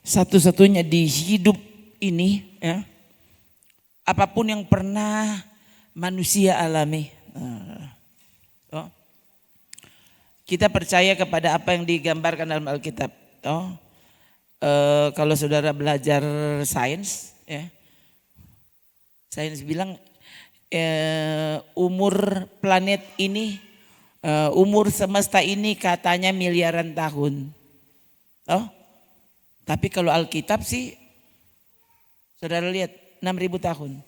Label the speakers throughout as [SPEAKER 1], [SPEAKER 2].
[SPEAKER 1] satu-satunya di hidup ini ya. Apapun yang pernah manusia alami. Kita percaya kepada apa yang digambarkan dalam Alkitab. Kalau saudara belajar sains, ya, sains bilang umur planet ini, umur semesta ini katanya miliaran tahun. Tapi kalau Alkitab sih, saudara lihat 6.000 tahun.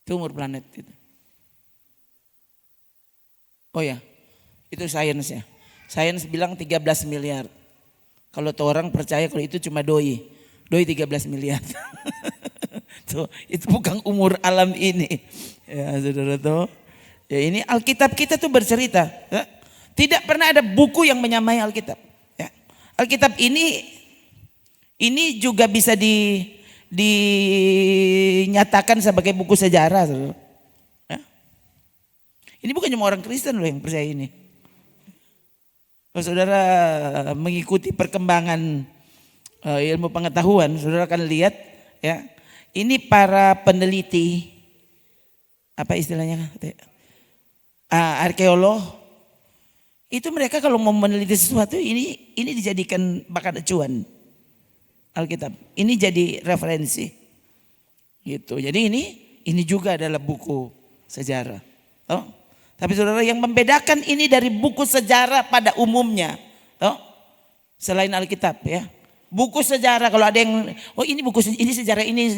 [SPEAKER 1] Itu umur planet itu. Oh ya, itu sains ya. Sains bilang 13 miliar. Kalau tuh orang percaya kalau itu cuma doi. Doi 13 miliar. Tuh, itu bukan umur alam ini. Ya saudara tuh. Ya ini Alkitab kita tuh bercerita. Ya. Tidak pernah ada buku yang menyamai Alkitab. Ya. Alkitab ini juga bisa dinyatakan sebagai buku sejarah. Saudara. Ya. Ini bukan cuma orang Kristen loh yang percaya ini. Kalau saudara mengikuti perkembangan ilmu pengetahuan, saudara akan lihat ya, ini para peneliti, apa istilahnya, arkeolog, itu mereka kalau mau meneliti sesuatu ini dijadikan bakat acuan Alkitab. Ini jadi referensi, gitu. Jadi ini juga adalah buku sejarah. Tapi saudara, yang membedakan ini dari buku sejarah pada umumnya, selain Alkitab ya, buku sejarah kalau ada yang, ini buku ini sejarah ini.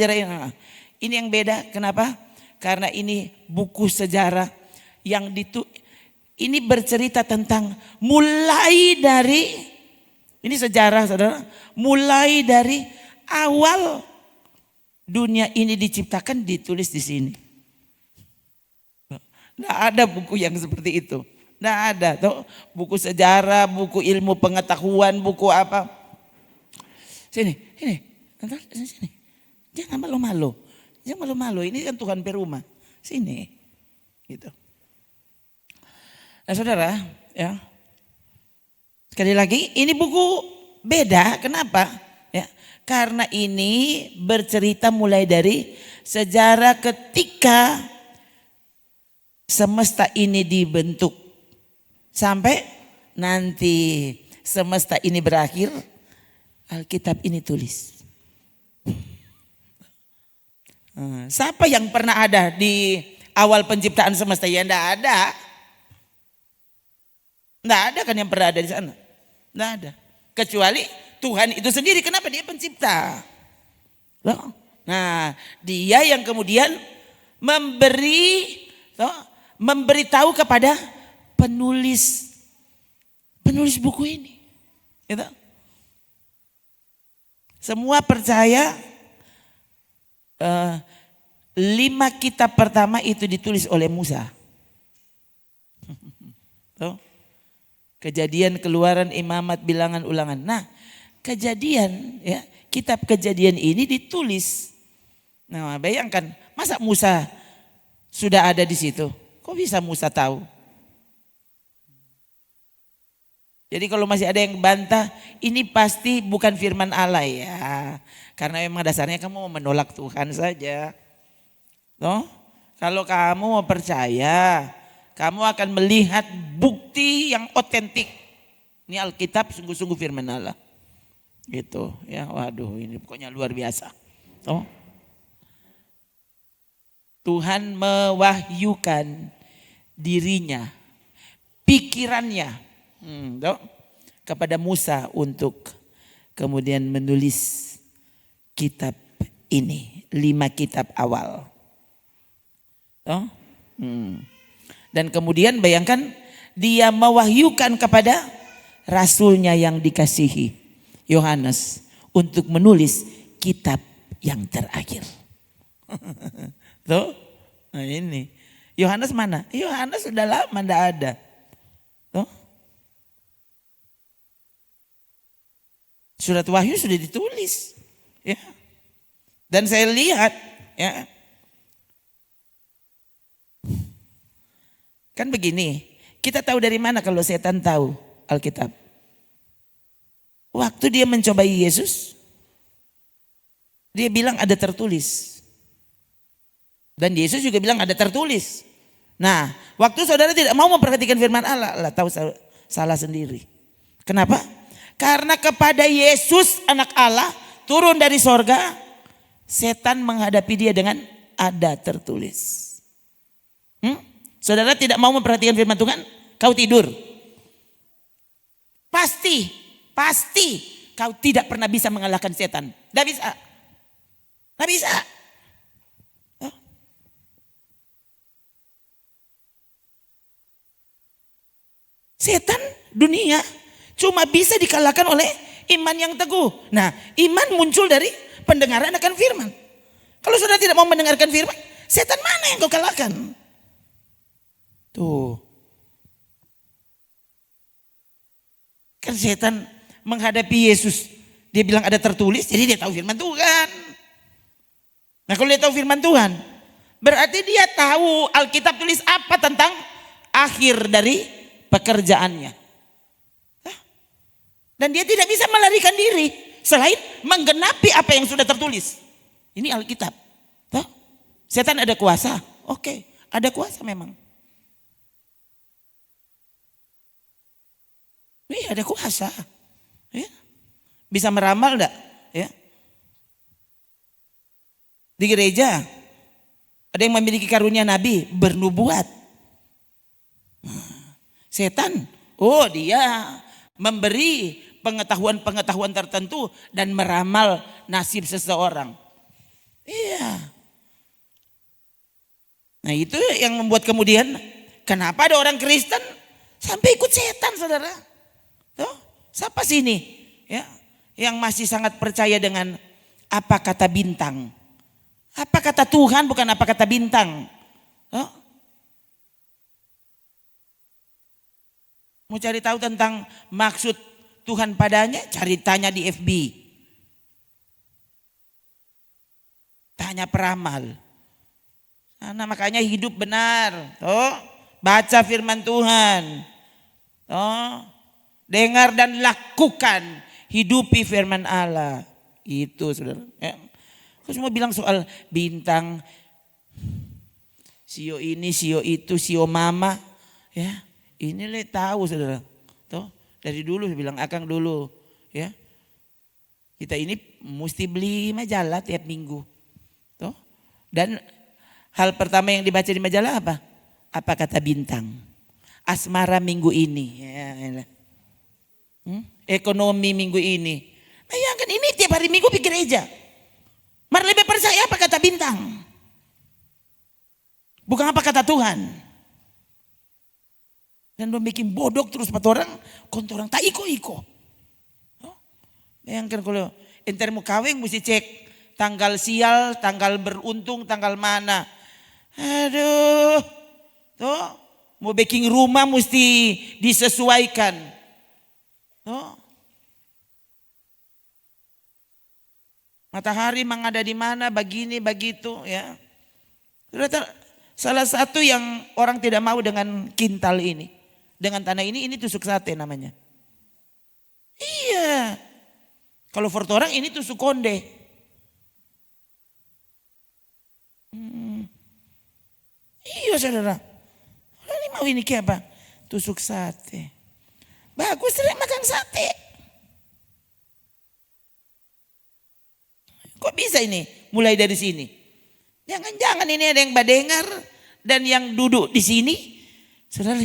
[SPEAKER 1] Ini yang beda, kenapa? Karena ini buku sejarah yang ini bercerita tentang mulai dari, ini sejarah saudara, mulai dari awal dunia ini diciptakan ditulis di sini. Nggak ada buku yang seperti itu. Nggak ada. Tuh, buku sejarah, buku ilmu pengetahuan, buku apa. Sini. Jangan malu-malu. Ini kan Tuhan Perumah. Sini. Gitu. Nah saudara, ya. Sekali lagi, ini buku beda. Kenapa? Ya, karena ini bercerita mulai dari sejarah ketika semesta ini dibentuk sampai nanti semesta ini berakhir, Alkitab ini tulis. Siapa yang pernah ada di awal penciptaan semesta? Ya enggak ada. Enggak ada kan yang pernah ada di sana. Enggak ada. Kecuali Tuhan itu sendiri. Kenapa dia pencipta? Nah, dia yang kemudian memberitahu kepada penulis buku ini. Gitu. Semua percaya 5 kitab pertama itu ditulis oleh Musa. Kejadian, Keluaran, Imamat, Bilangan, Ulangan. Nah, Kejadian ya, kitab Kejadian ini ditulis. Nah, bayangkan, masa Musa sudah ada di situ? Kok bisa Musa tahu? Jadi kalau masih ada yang bantah, ini pasti bukan firman Allah ya. Karena memang dasarnya kamu mau menolak Tuhan saja. Toh? Kalau kamu mau percaya, kamu akan melihat bukti yang otentik. Ini Alkitab sungguh-sungguh firman Allah. Gitu ya, waduh ini pokoknya luar biasa. Toh? Tuhan mewahyukan dirinya, pikirannya kepada Musa untuk kemudian menulis kitab ini, 5 kitab awal. Dan kemudian bayangkan dia mewahyukan kepada rasulnya yang dikasihi, Yohanes, untuk menulis kitab yang terakhir. Tuh, nah ini Yohanes mana? Yohanes sudah lama tidak ada. Tuh. Surat Wahyu sudah ditulis, ya. Dan saya lihat, ya, kan begini. Kita tahu dari mana kalau setan tahu Alkitab? Waktu dia mencobai Yesus, dia bilang ada tertulis. Dan Yesus juga bilang ada tertulis. Nah, waktu saudara tidak mau memperhatikan firman Allah, Allah tahu salah sendiri. Kenapa? Karena kepada Yesus anak Allah turun dari sorga, setan menghadapi dia dengan ada tertulis. Saudara tidak mau memperhatikan firman Tuhan, kau tidur. Pasti kau tidak pernah bisa mengalahkan setan. Tidak bisa. Tidak bisa. Setan dunia cuma bisa dikalahkan oleh iman yang teguh. Nah, iman muncul dari pendengaran akan firman. Kalau saudara tidak mau mendengarkan firman, setan mana yang kau kalahkan? Tuh. Kan setan menghadapi Yesus, dia bilang ada tertulis, jadi dia tahu firman Tuhan. Nah, kalau dia tahu firman Tuhan, berarti dia tahu Alkitab tulis apa tentang akhir dari pekerjaannya. Dan dia tidak bisa melarikan diri selain menggenapi apa yang sudah tertulis. Ini Alkitab. Setan ada kuasa? Oke, ada kuasa memang. Ini ada kuasa. Ya. Bisa meramal enggak? Ya. Di gereja ada yang memiliki karunia nabi, bernubuat. Setan, dia memberi pengetahuan-pengetahuan tertentu dan meramal nasib seseorang. Iya. Nah, itu yang membuat kemudian kenapa ada orang Kristen sampai ikut setan, saudara? Tuh, siapa sih ini? Ya, yang masih sangat percaya dengan apa kata bintang. Apa kata Tuhan bukan apa kata bintang. Mau cari tahu tentang maksud Tuhan padanya, cari tanya di FB. Tanya peramal. Nah, makanya hidup benar. Baca firman Tuhan. Dengar dan lakukan. Hidupi firman Allah. Itu saudara. Ya. Aku semua bilang soal bintang. Sio ini, sio itu, sio mama. Ya. Ini tahu saudara. Dari dulu saya bilang akang dulu. Ya. Kita ini mesti beli majalah tiap minggu. Dan hal pertama yang dibaca di majalah apa? Apa kata bintang? Asmara minggu ini. Ya. Ekonomi minggu ini. Bayangkan ini tiap hari minggu di gereja. Mari lebih percaya apa kata bintang. Bukan apa kata Tuhan. Dan bikin bodok terus empat orang. Kontorang tak iko-iko. Bayangkan kalau enter mau kawin mesti cek. Tanggal sial, tanggal beruntung, tanggal mana. Aduh. Mau baking rumah mesti disesuaikan. Matahari mengada di mana, begini, begitu ya. Salah satu yang orang tidak mau dengan kintal ini. Dengan tanah ini tusuk sate namanya. Iya. Kalau Fort orang ini tusuk konde. Iya saudara. Ini mau ini kayak apa? Tusuk sate. Bagus sering makan sate. Kok bisa ini mulai dari sini? Jangan-jangan ini ada yang badengar dan yang duduk di sini. Saudara,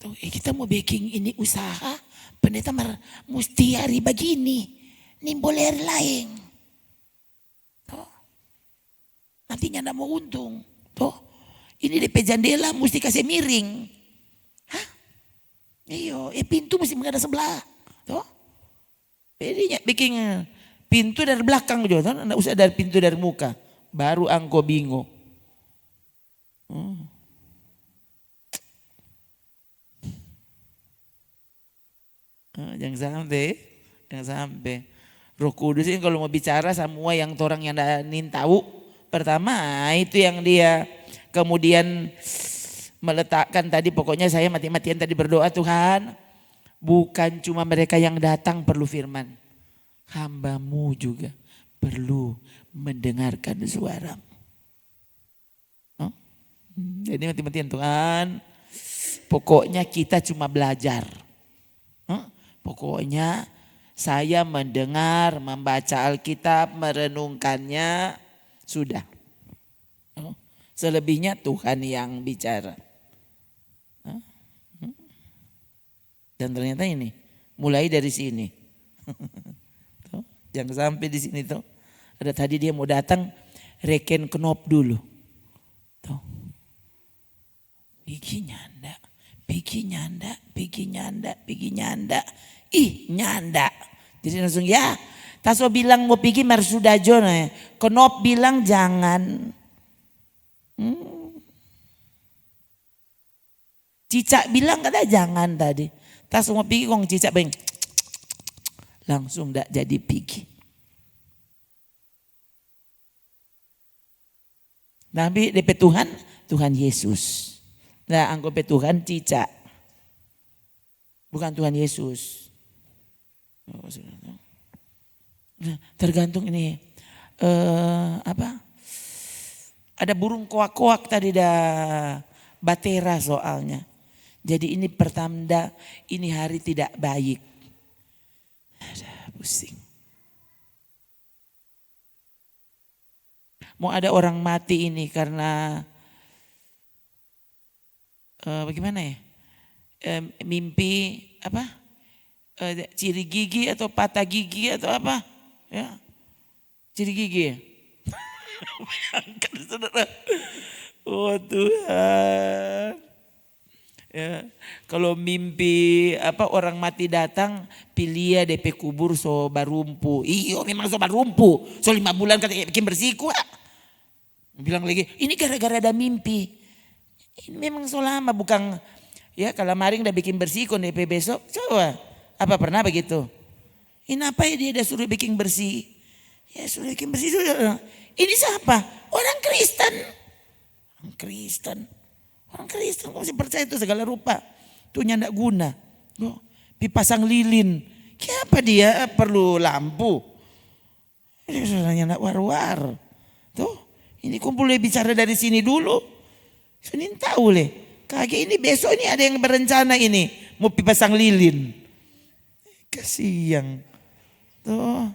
[SPEAKER 1] tuh, kita mau baking ini usaha. Pendeta mesti hari begini. Ini boleh hari lain. Tuh. Nantinya tidak mau untung. Tuh. Ini DP jendela mesti kasih miring. Iyo, pintu mesti menghadap sebelah. Tuh. Jadinya bikin pintu dari belakang juga, tidak usah dari pintu dari muka. Baru angko bingung. Jangan sampai. Roh Kudus ini kalau mau bicara semua yang orang yang tahu. Pertama itu yang dia kemudian meletakkan tadi, pokoknya saya mati-matian tadi berdoa, Tuhan Bukan cuma mereka yang datang perlu firman. Hambamu juga perlu mendengarkan suaramu. Oh? Jadi mati-matian Tuhan. Pokoknya kita cuma belajar. Pokoknya saya mendengar, membaca Alkitab, merenungkannya, sudah. Selebihnya Tuhan yang bicara. Dan ternyata ini mulai dari sini. Jangan sampai di sini tuh. Ada tadi dia mau datang reken knop dulu. Tuh. Pigi nyanda, pigi nyanda, pigi nyanda, pigi nyanda. Ih nyanda. Jadi langsung ya. Taso bilang mau pigi marsudajo nih. Knop bilang jangan. Cicak bilang kata jangan tadi. Tas semua pigi kong cicak beng. Langsung ndak jadi pigi. Nabi DP Tuhan, Tuhan Yesus. Nah anggap Tuhan cicak. Bukan Tuhan Yesus. Tergantung ini ada burung koak-koak tadi dah batera soalnya. Jadi ini pertanda ini hari tidak baik. Ada pusing. Mau ada orang mati ini karena bagaimana ya? Mimpi apa? Ciri gigi atau patah gigi atau apa? Ya. Ciri gigi ya. Bayangkan saudara. Oh Tuhan. Ya, kalau mimpi orang mati datang pilih DP kubur so barumpu. Iyo memang so barumpu. So 5 bulan kata bikin bersih kuat. Bilang lagi ini gara-gara ada mimpi. Ini memang so lama bukan ya kalau maring udah bikin bersih kon DP besok. Coba apa pernah begitu? Ini apa ya dia udah suruh bikin bersih. Ya suruh bikin bersih sudah. Ini siapa? Orang Kristen. Orang Kristen. Orang Kristen kok masih percaya itu segala rupa. Itu nyandak guna. Dipasang lilin. Kenapa dia perlu lampu? Ini nyandak war-war. Tuh ini kumpul bicara dari sini dulu. Senin tahu leh. Kaki ini besok ini ada yang berencana ini. Mau pasang lilin. Kasihan. Tuh.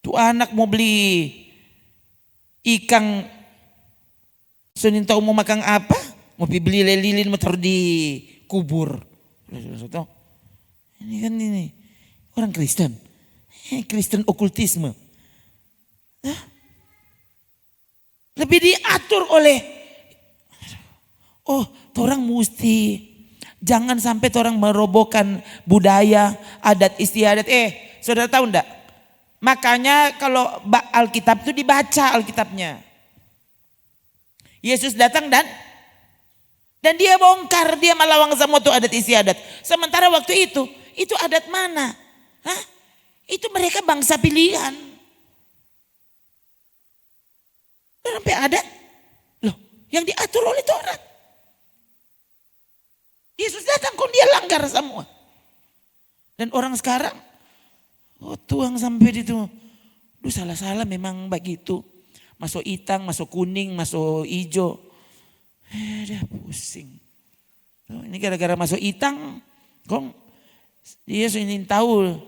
[SPEAKER 1] Tuh anak mau beli ikan, Senin tahu mau makan apa? Mau beli lilin mau taruh di kubur. Ini kan ini orang Kristen, Kristen okultisme. Lebih diatur oleh, orang mesti jangan sampai orang merobohkan budaya, adat istiadat. Saudara tahu enggak? Makanya kalau Alkitab itu dibaca Alkitabnya. Yesus datang dan dia bongkar, dia melawang semua itu adat istiadat. Sementara waktu itu adat mana? Hah? Itu mereka bangsa pilihan. Sampai adat loh yang diatur oleh Taurat. Yesus datang kok dia langgar semua. Dan orang sekarang tuang sampai itu. Salah-salah memang begitu. Masuk hitam, masuk kuning, masuk hijau. Udah pusing. Ini gara-gara masuk hitam. Kong dia ingin tahu.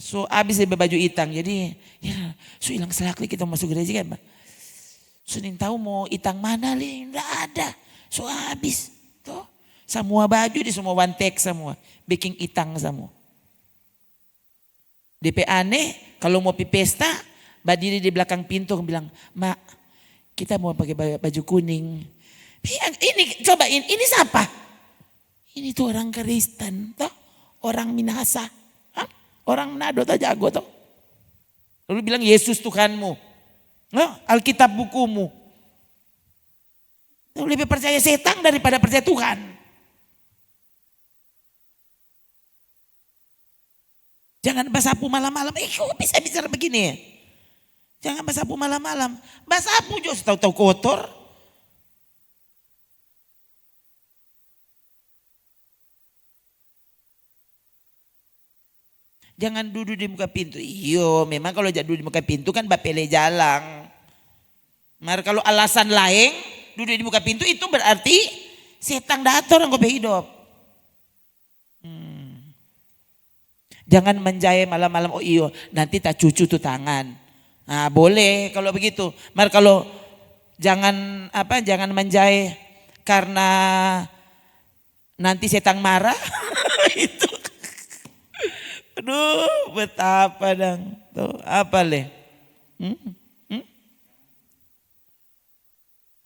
[SPEAKER 1] So habis dia baju hitam. Jadi ya so hilang selakli kita masuk gereja kan. So ingin tahu mau hitam mana li. Nggak ada. So habis. Tuh. Semua baju di semua one take semua. Bikin hitam semua. DP aneh kalau mau pi pesta berdiri di belakang pintu bilang, "Mak, kita mau pakai baju kuning." Ini coba ini siapa? Ini tuh orang Kristen, toh? Orang Minahasa, orang Manado toh jago toh. Lalu bilang Yesus Tuhanmu, Alkitab bukumu. Lebih percaya setan daripada percaya Tuhan. Jangan basapu malam-malam. Kok bisa bicara begini ya? Jangan basapu malam-malam. Basapu juga tahu-tahu kotor. Jangan duduk di muka pintu. Iyo, memang kalau duduk di muka pintu kan bapele jalang. Mar kalau alasan lain duduk di muka pintu itu berarti setan datang orang kopi hidup. Jangan menjahit malam-malam. Oh iyo, nanti tak cucu tuh tangan. Nah boleh kalau begitu. Mar kalau jangan menjahit karena nanti setan marah. Itu. Aduh, betapa dong. Tuh, apa leh?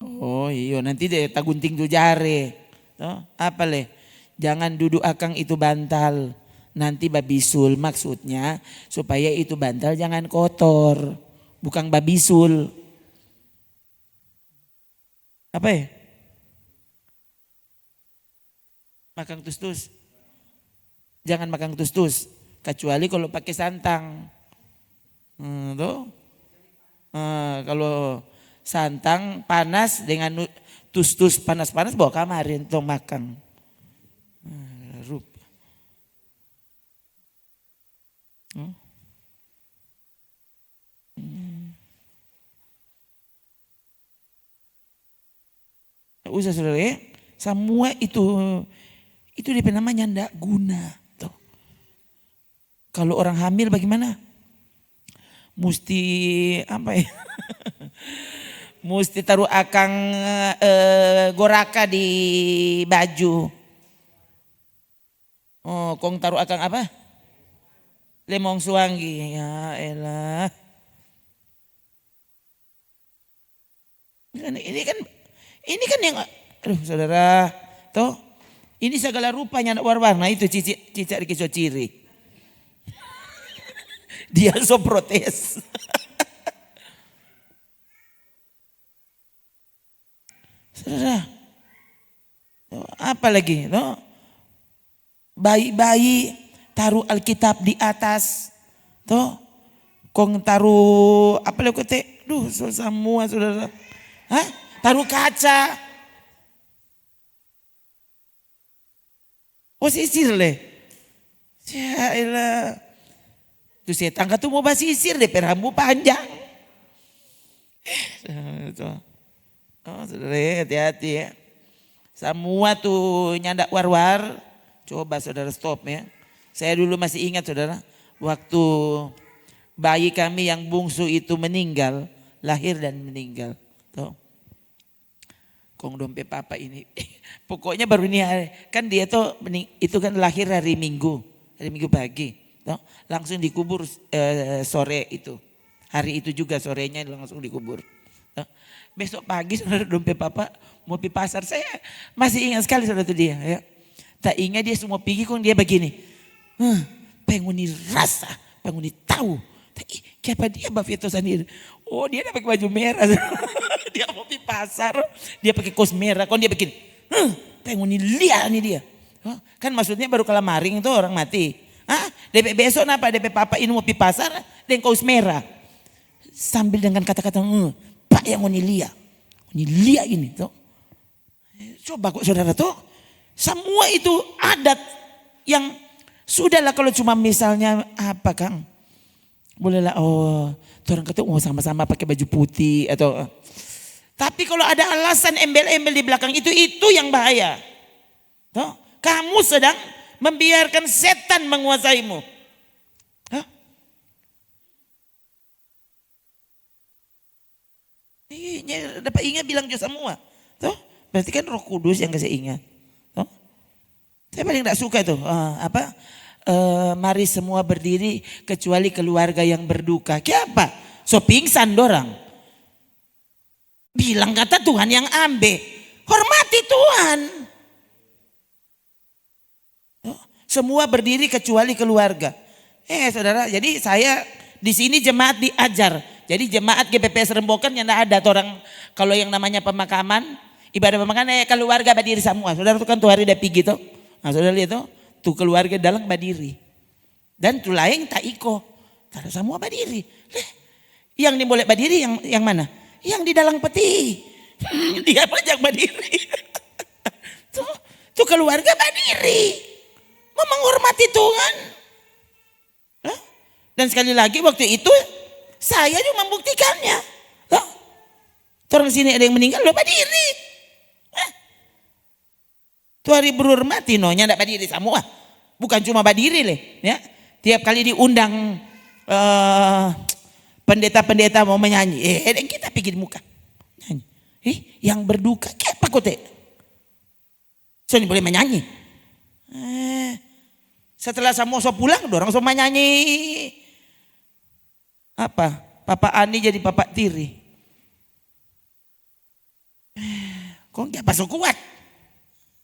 [SPEAKER 1] Oh iya, nanti deh tak gunting tuh jare. Tuh, apa leh? Jangan duduk akang itu bantal. Nanti babisul, maksudnya supaya itu bantal jangan kotor. Bukan babisul. Apa ya? Makan tus-tus. Jangan makan tus-tus. Kecuali kalau pakai santang. Tuh. Kalau santang panas dengan tus-tus panas-panas bawa kamarin tuh makan. Usah saudara ya. Semua itu dia namanya ndak guna. Tuh. Kalau orang hamil bagaimana? Mesti apa ya? Mesti taruh akang goraka di baju. Oh, kong taruh akang apa? Lemong suanggi. Ya elah. Ini kan yang, aduh saudara, toh ini segala rupanya anak warna itu cicak di ciri. Dia so protes. Saudara, apa lagi? Toh bayi-bayi taruh Alkitab di atas, toh kong taruh apa lagi kote? Duh, semua saudara. Hah? Taruh kaca. Oh sisir leh. Ya elah. Tuh setan tuh mau basisir deh rambut panjang. Oh saudara hati-hati ya. Semua tuh nyandak war-war. Coba saudara stop ya. Saya dulu masih ingat saudara. Waktu bayi kami yang bungsu itu meninggal. Lahir dan meninggal. Tuh. Kong dompet papa ini. Pokoknya baru ini hari. Kan dia tuh itu kan lahir hari Minggu pagi. Tuh. Langsung dikubur sore itu. Hari itu juga sorenya langsung dikubur. Tuh. Besok pagi saudara dompet papa mau pergi pasar. Saya masih ingat sekali saudara itu dia. Ya. Tak ingat dia semua pergi kong dia begini. Pengen rasa, pengen tahu. Siapa dia Bavito sendiri? Oh dia pakai baju merah. Dia mau pergi pasar, dia pakai kaos merah. Kok dia bikin, pengen lihat nih dia. Kan maksudnya baru kelamaring itu orang mati. DP besok napa DP papa ini mau pergi pasar dengan kaos merah. Sambil dengan kata-kata, Pak yang mau lihat ini. Tuh. Coba kok saudara tuh, semua itu adat yang sudahlah kalau cuma misalnya apa Kang. Bolehlah orang kata sama-sama pakai baju putih atau tapi kalau ada alasan embel-embel di belakang itu yang bahaya. Tuh, kamu sedang membiarkan setan menguasaimu. Hah? Iya, dapat ingat bilang juga semua. Tuh, berarti kan Roh Kudus yang kasih ingat. Tuh. Saya paling tidak suka tuh mari semua berdiri kecuali keluarga yang berduka. Kenapa? So pingsan dorang. Bilang kata Tuhan yang ambe. Hormati Tuhan. Semua berdiri kecuali keluarga. Saudara, jadi saya di sini jemaat diajar. Jadi jemaat GPPS Rembokan yang ada orang kalau yang namanya pemakaman, ibadah pemakaman keluarga berdiri semua. Saudara itu kan tuh hari udah pergi tuh. Nah, saudara lihat tuh keluarga dalam berdiri. Dan tuh lain tak iko. Taruh semua berdiri. Yang boleh berdiri yang mana? Yang di dalam peti. Dia pajak berdiri. tuh keluarga berdiri. Mau menghormati Tuhan. Hah? Dan sekali lagi waktu itu saya juga membuktikannya. Loh, orang sini ada yang meninggal, lupa diri. Itu hari berhormati nonya enggak badiri semua. Bukan cuma badiri leh, ya. Tiap kali diundang pendeta-pendeta mau menyanyi, dan kita pergi di muka. Nyanyi. Yang berduka apa kok teh? Saya boleh menyanyi. Setelah Samoso pulang, dorang semua nyanyi. Apa? Papa Ani jadi Papa Tiri. Kok nggak pasok kuat?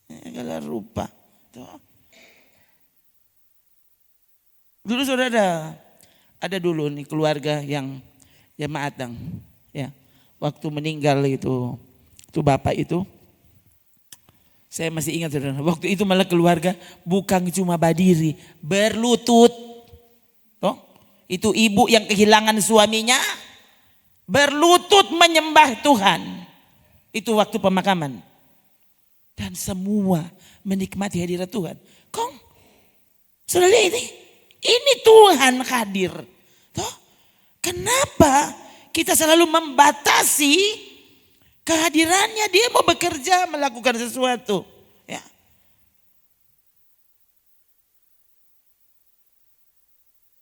[SPEAKER 1] Kalau rupa. Tuh. Dulu saudara ada dulu nih keluarga yang jemaatan, ya. Waktu meninggal itu bapak itu, saya masih ingat saudara. Waktu itu malah keluarga bukan cuma badiri, berlutut. Toh, itu ibu yang kehilangan suaminya berlutut menyembah Tuhan. Itu waktu pemakaman. Dan semua menikmati hadirat Tuhan. Kong, saudara ini Tuhan hadir. Toh, kenapa kita selalu membatasi kehadirannya? Dia mau bekerja, melakukan sesuatu. Ya.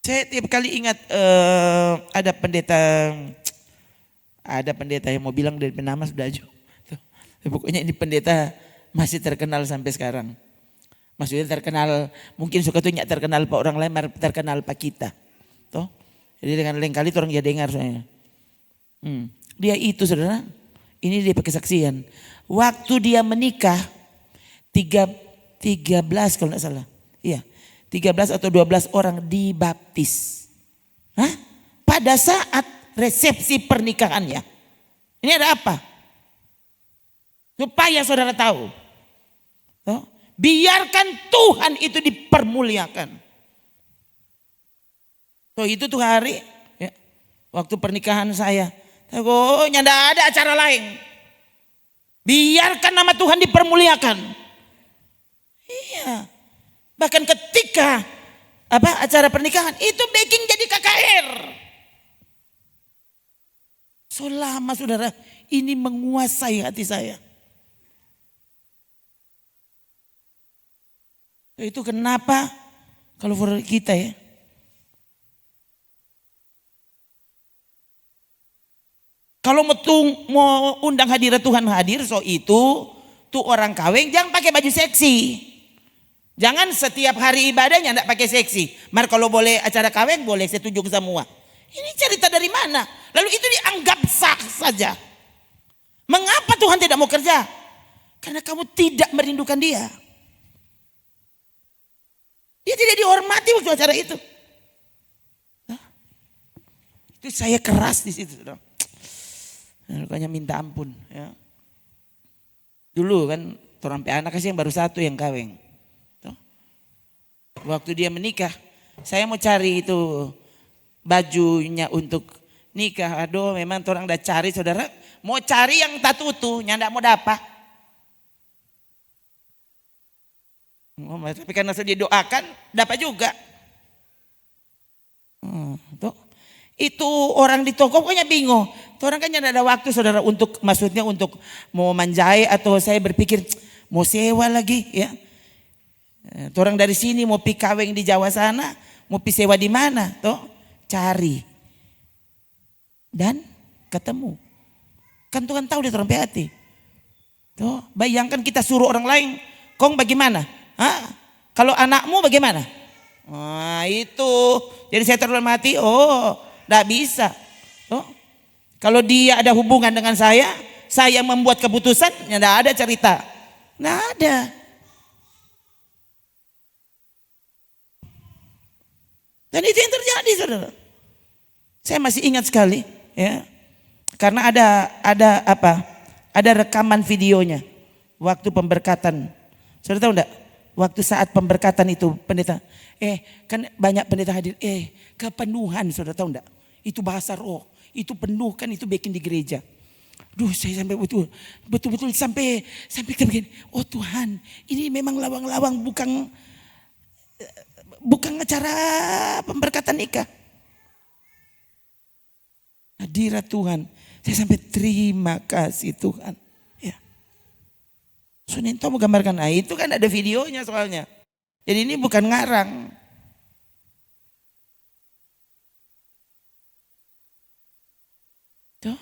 [SPEAKER 1] Saya tiap kali ingat ada pendeta yang mau bilang dari penama sudah jauh. Pokoknya ini pendeta masih terkenal sampai sekarang. Maksudnya terkenal, mungkin suka tuh terkenal pak orang lain, terkenal pak kita. Toh, jadi dengan lain kali orang ya dengar soalnya. Dia itu saudara, ini dia kesaksian. Waktu dia menikah 13 kalau tidak salah. Iya, 13 atau 12 orang dibaptis. Hah? Pada saat resepsi pernikahannya. Ini ada apa? Supaya saudara tahu. Toh, biarkan Tuhan itu dipermuliakan. So itu tuh hari ya, waktu pernikahan saya. Oh, nyanda ada acara lain. Biarkan nama Tuhan dipermuliakan. Iya. Bahkan ketika acara pernikahan itu baking jadi KKR. Selama saudara ini menguasai hati saya. Itu kenapa kalau kita ya. Kalau mau undang hadirat Tuhan hadir, so itu tuh orang kawin jangan pakai baju seksi. Jangan setiap hari ibadahnya enggak pakai seksi. Mar kalau boleh acara kawin boleh, saya tunjuk semua. Ini cerita dari mana? Lalu itu dianggap sah saja. Mengapa Tuhan tidak mau kerja? Karena kamu tidak merindukan Dia. Dia tidak dihormati waktu acara itu. Itu saya keras di situ. Makanya minta ampun. Ya. Dulu kan orang anak kasih yang baru satu yang kawin. Waktu dia menikah, saya mau cari itu bajunya untuk nikah. Aduh, memang orang udah cari saudara. Mau cari yang tatutu, nyandak mau dapat. Tapi karena sudah didoakan, dapat juga. Tuh. Itu orang di toko pokoknya bingung. Tuh orang kan tidak ada waktu saudara untuk maksudnya untuk mau manjai atau saya berpikir mau sewa lagi ya. Tuh orang dari sini mau pi kaweng di Jawa sana, mau pi sewa di mana? Tuh cari dan ketemu. Kan Tuhan tahu dia orang hati. Tuh bayangkan kita suruh orang lain, kong bagaimana? Hah? Kalau anakmu bagaimana? Nah itu, jadi saya terhormati. Oh, tidak bisa. Oh, kalau dia ada hubungan dengan saya membuat keputusan, ya tidak ada cerita. Tidak ada. Dan itu yang terjadi, saudara. Saya masih ingat sekali, ya, karena ada rekaman videonya waktu pemberkatan. Saudara tahu enggak? Waktu saat pemberkatan itu pendeta, kan banyak pendeta hadir, kepenuhan, saudara tahu enggak? Itu bahasa roh, itu penuh kan itu bikin di gereja. Duh, saya sampai betul-betul sampai begini. Oh Tuhan, ini memang lawang-lawang bukan acara pemberkatan nikah. hadirat Tuhan. Saya sampai terima kasih Tuhan. Ya. Suninto menggambarkan, itu kan ada videonya soalnya. Jadi ini bukan ngarang. Tuh.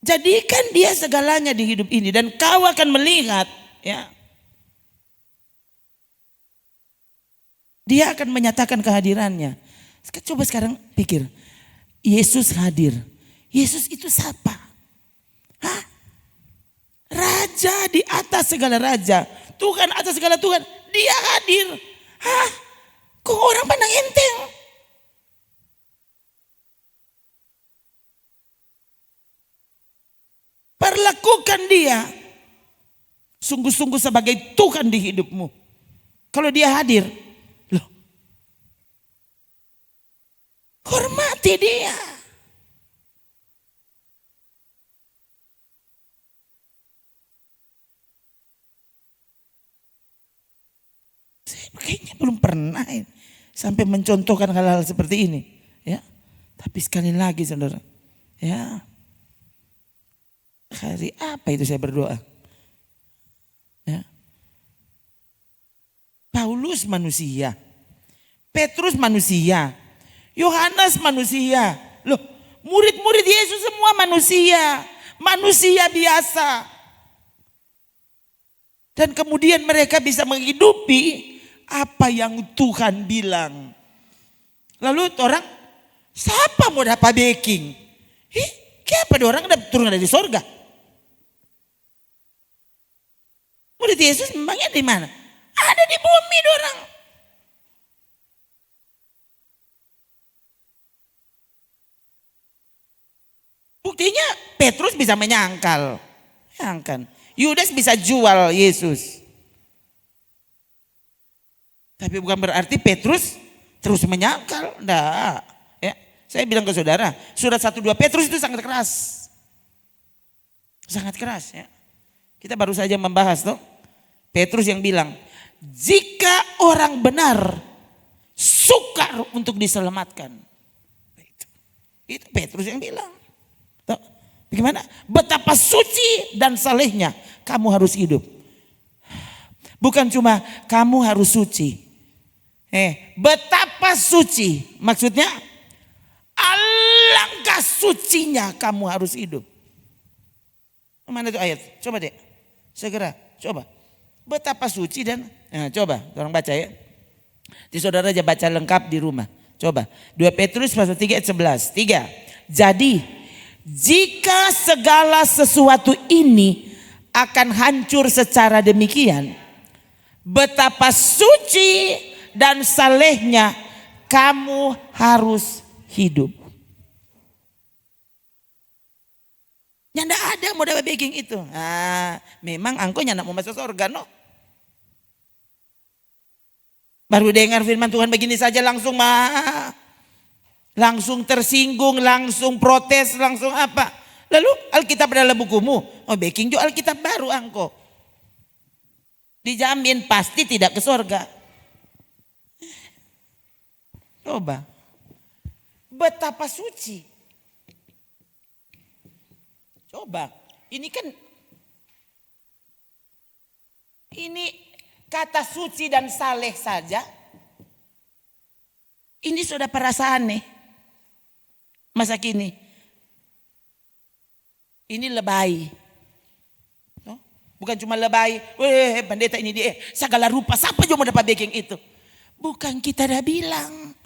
[SPEAKER 1] Jadikan dia segalanya di hidup ini dan kau akan melihat, ya. Dia akan menyatakan kehadirannya. Coba sekarang pikir, Yesus hadir. Yesus itu siapa? Hah? Raja di atas segala raja, Tuhan atas segala Tuhan, dia hadir. Hah? Kok orang pandang enteng? Perlakukan dia sungguh-sungguh sebagai Tuhan di hidupmu. Kalau dia hadir, loh, hormati dia. Saya kayaknya belum pernah sampai mencontohkan hal-hal seperti ini, ya. Tapi sekali lagi saudara, ya. Hari apa itu saya berdoa? Ya. Paulus manusia, Petrus manusia, Yohanes manusia. Loh, murid-murid Yesus semua manusia, manusia biasa. Dan kemudian mereka bisa menghidupi apa yang Tuhan bilang. Lalu orang, siapa mau dapat baking? Kenapa orang turun dari sorga? Murid Yesus memangnya di mana? Ada di bumi orang. Buktinya Petrus bisa menyangkal. Yudas bisa jual Yesus. Tapi bukan berarti Petrus terus menyangkal. Enggak. Ya, saya bilang ke saudara, surat 1-2 Petrus itu sangat keras. Sangat keras ya. Kita baru saja membahas tuh. Petrus yang bilang, jika orang benar sukar untuk diselamatkan. Itu Petrus yang bilang. Tuh, bagaimana? Betapa suci dan salehnya kamu harus hidup. Bukan cuma kamu harus suci. Betapa suci. Maksudnya alangkah sucinya kamu harus hidup. Mana itu ayat? Coba deh. Segera, coba. Betapa suci dan, coba orang baca ya. Di saudara aja baca lengkap di rumah. Coba. 2 Petrus pasal 3 ayat 11. 3. Jadi jika segala sesuatu ini akan hancur secara demikian, betapa suci dan salehnya kamu harus hidup. Nyanda ada mau dapat baking itu. Memang angko nyanda mau masuk surga no. Baru dengar firman Tuhan begini saja langsung langsung tersinggung, langsung protes, langsung apa. Lalu Alkitab adalah bukumu. Oh baking juga Alkitab baru angko. Dijamin pasti tidak ke surga. Coba. Betapa suci. Coba. Ini kan. Ini kata suci dan saleh saja. Ini sudah perasaan nih. Masa kini. Ini lebay. Bukan cuma lebay. Pendeta ini dia. Segala rupa. Siapa juga mau dapat baking itu. Bukan kita dah bilang.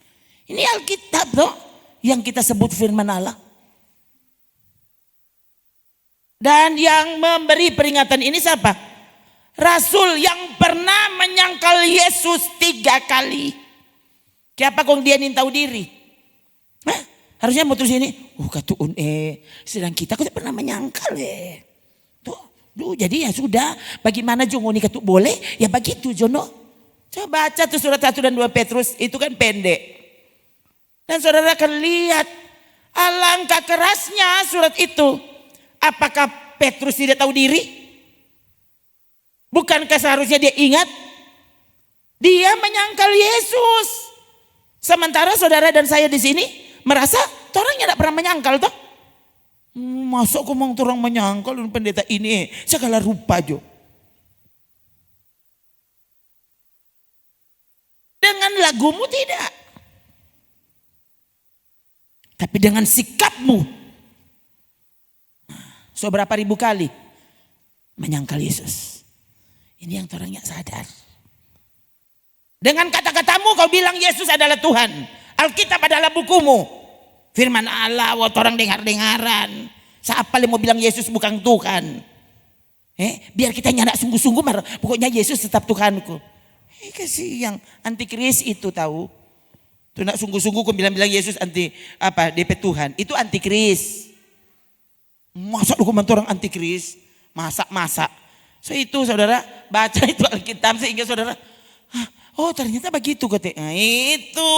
[SPEAKER 1] Ini Alkitab toh. Yang kita sebut firman Allah. Dan yang memberi peringatan ini siapa? Rasul yang pernah menyangkal Yesus 3 kali. Kenapa kong dia tahu diri? Harusnya mutus ini. Katuun sedang kita kok pernah menyangkal Tuh, jadi ya sudah. Bagaimana Jongo ini katu boleh? Ya begitu Jono. Coba baca tuh surat 1 dan 2 Petrus. Itu kan pendek. Dan saudara akan lihat. Alangkah kerasnya surat itu. Apakah Petrus tidak tahu diri? Bukankah seharusnya dia ingat? Dia menyangkal Yesus. Sementara saudara dan saya di sini merasa Orangnya tidak pernah menyangkal toh. Masuk kok orang menyangkal pendeta ini segala rupa jo. Dengan lagumu tidak. Tapi dengan sikapmu. Seberapa ribu kali menyangkal Yesus. Ini yang orang yang sadar. Dengan kata-katamu kau bilang Yesus adalah Tuhan. Alkitab adalah bukumu. Firman Allah, waktu orang dengar-dengaran. Siapa yang mau bilang Yesus bukan Tuhan? Biar kita nyadak sungguh-sungguh, pokoknya Yesus tetap Tuhanku. Kasih yang antikris itu tahu. Tuh nak sungguh-sungguh kau bilang-bilang Yesus DP Tuhan. Itu antikris. Masa lu komentar orang antikris? Masak-masak. So itu saudara, baca itu Alkitab sehingga saudara, oh ternyata begitu katanya. Nah, itu.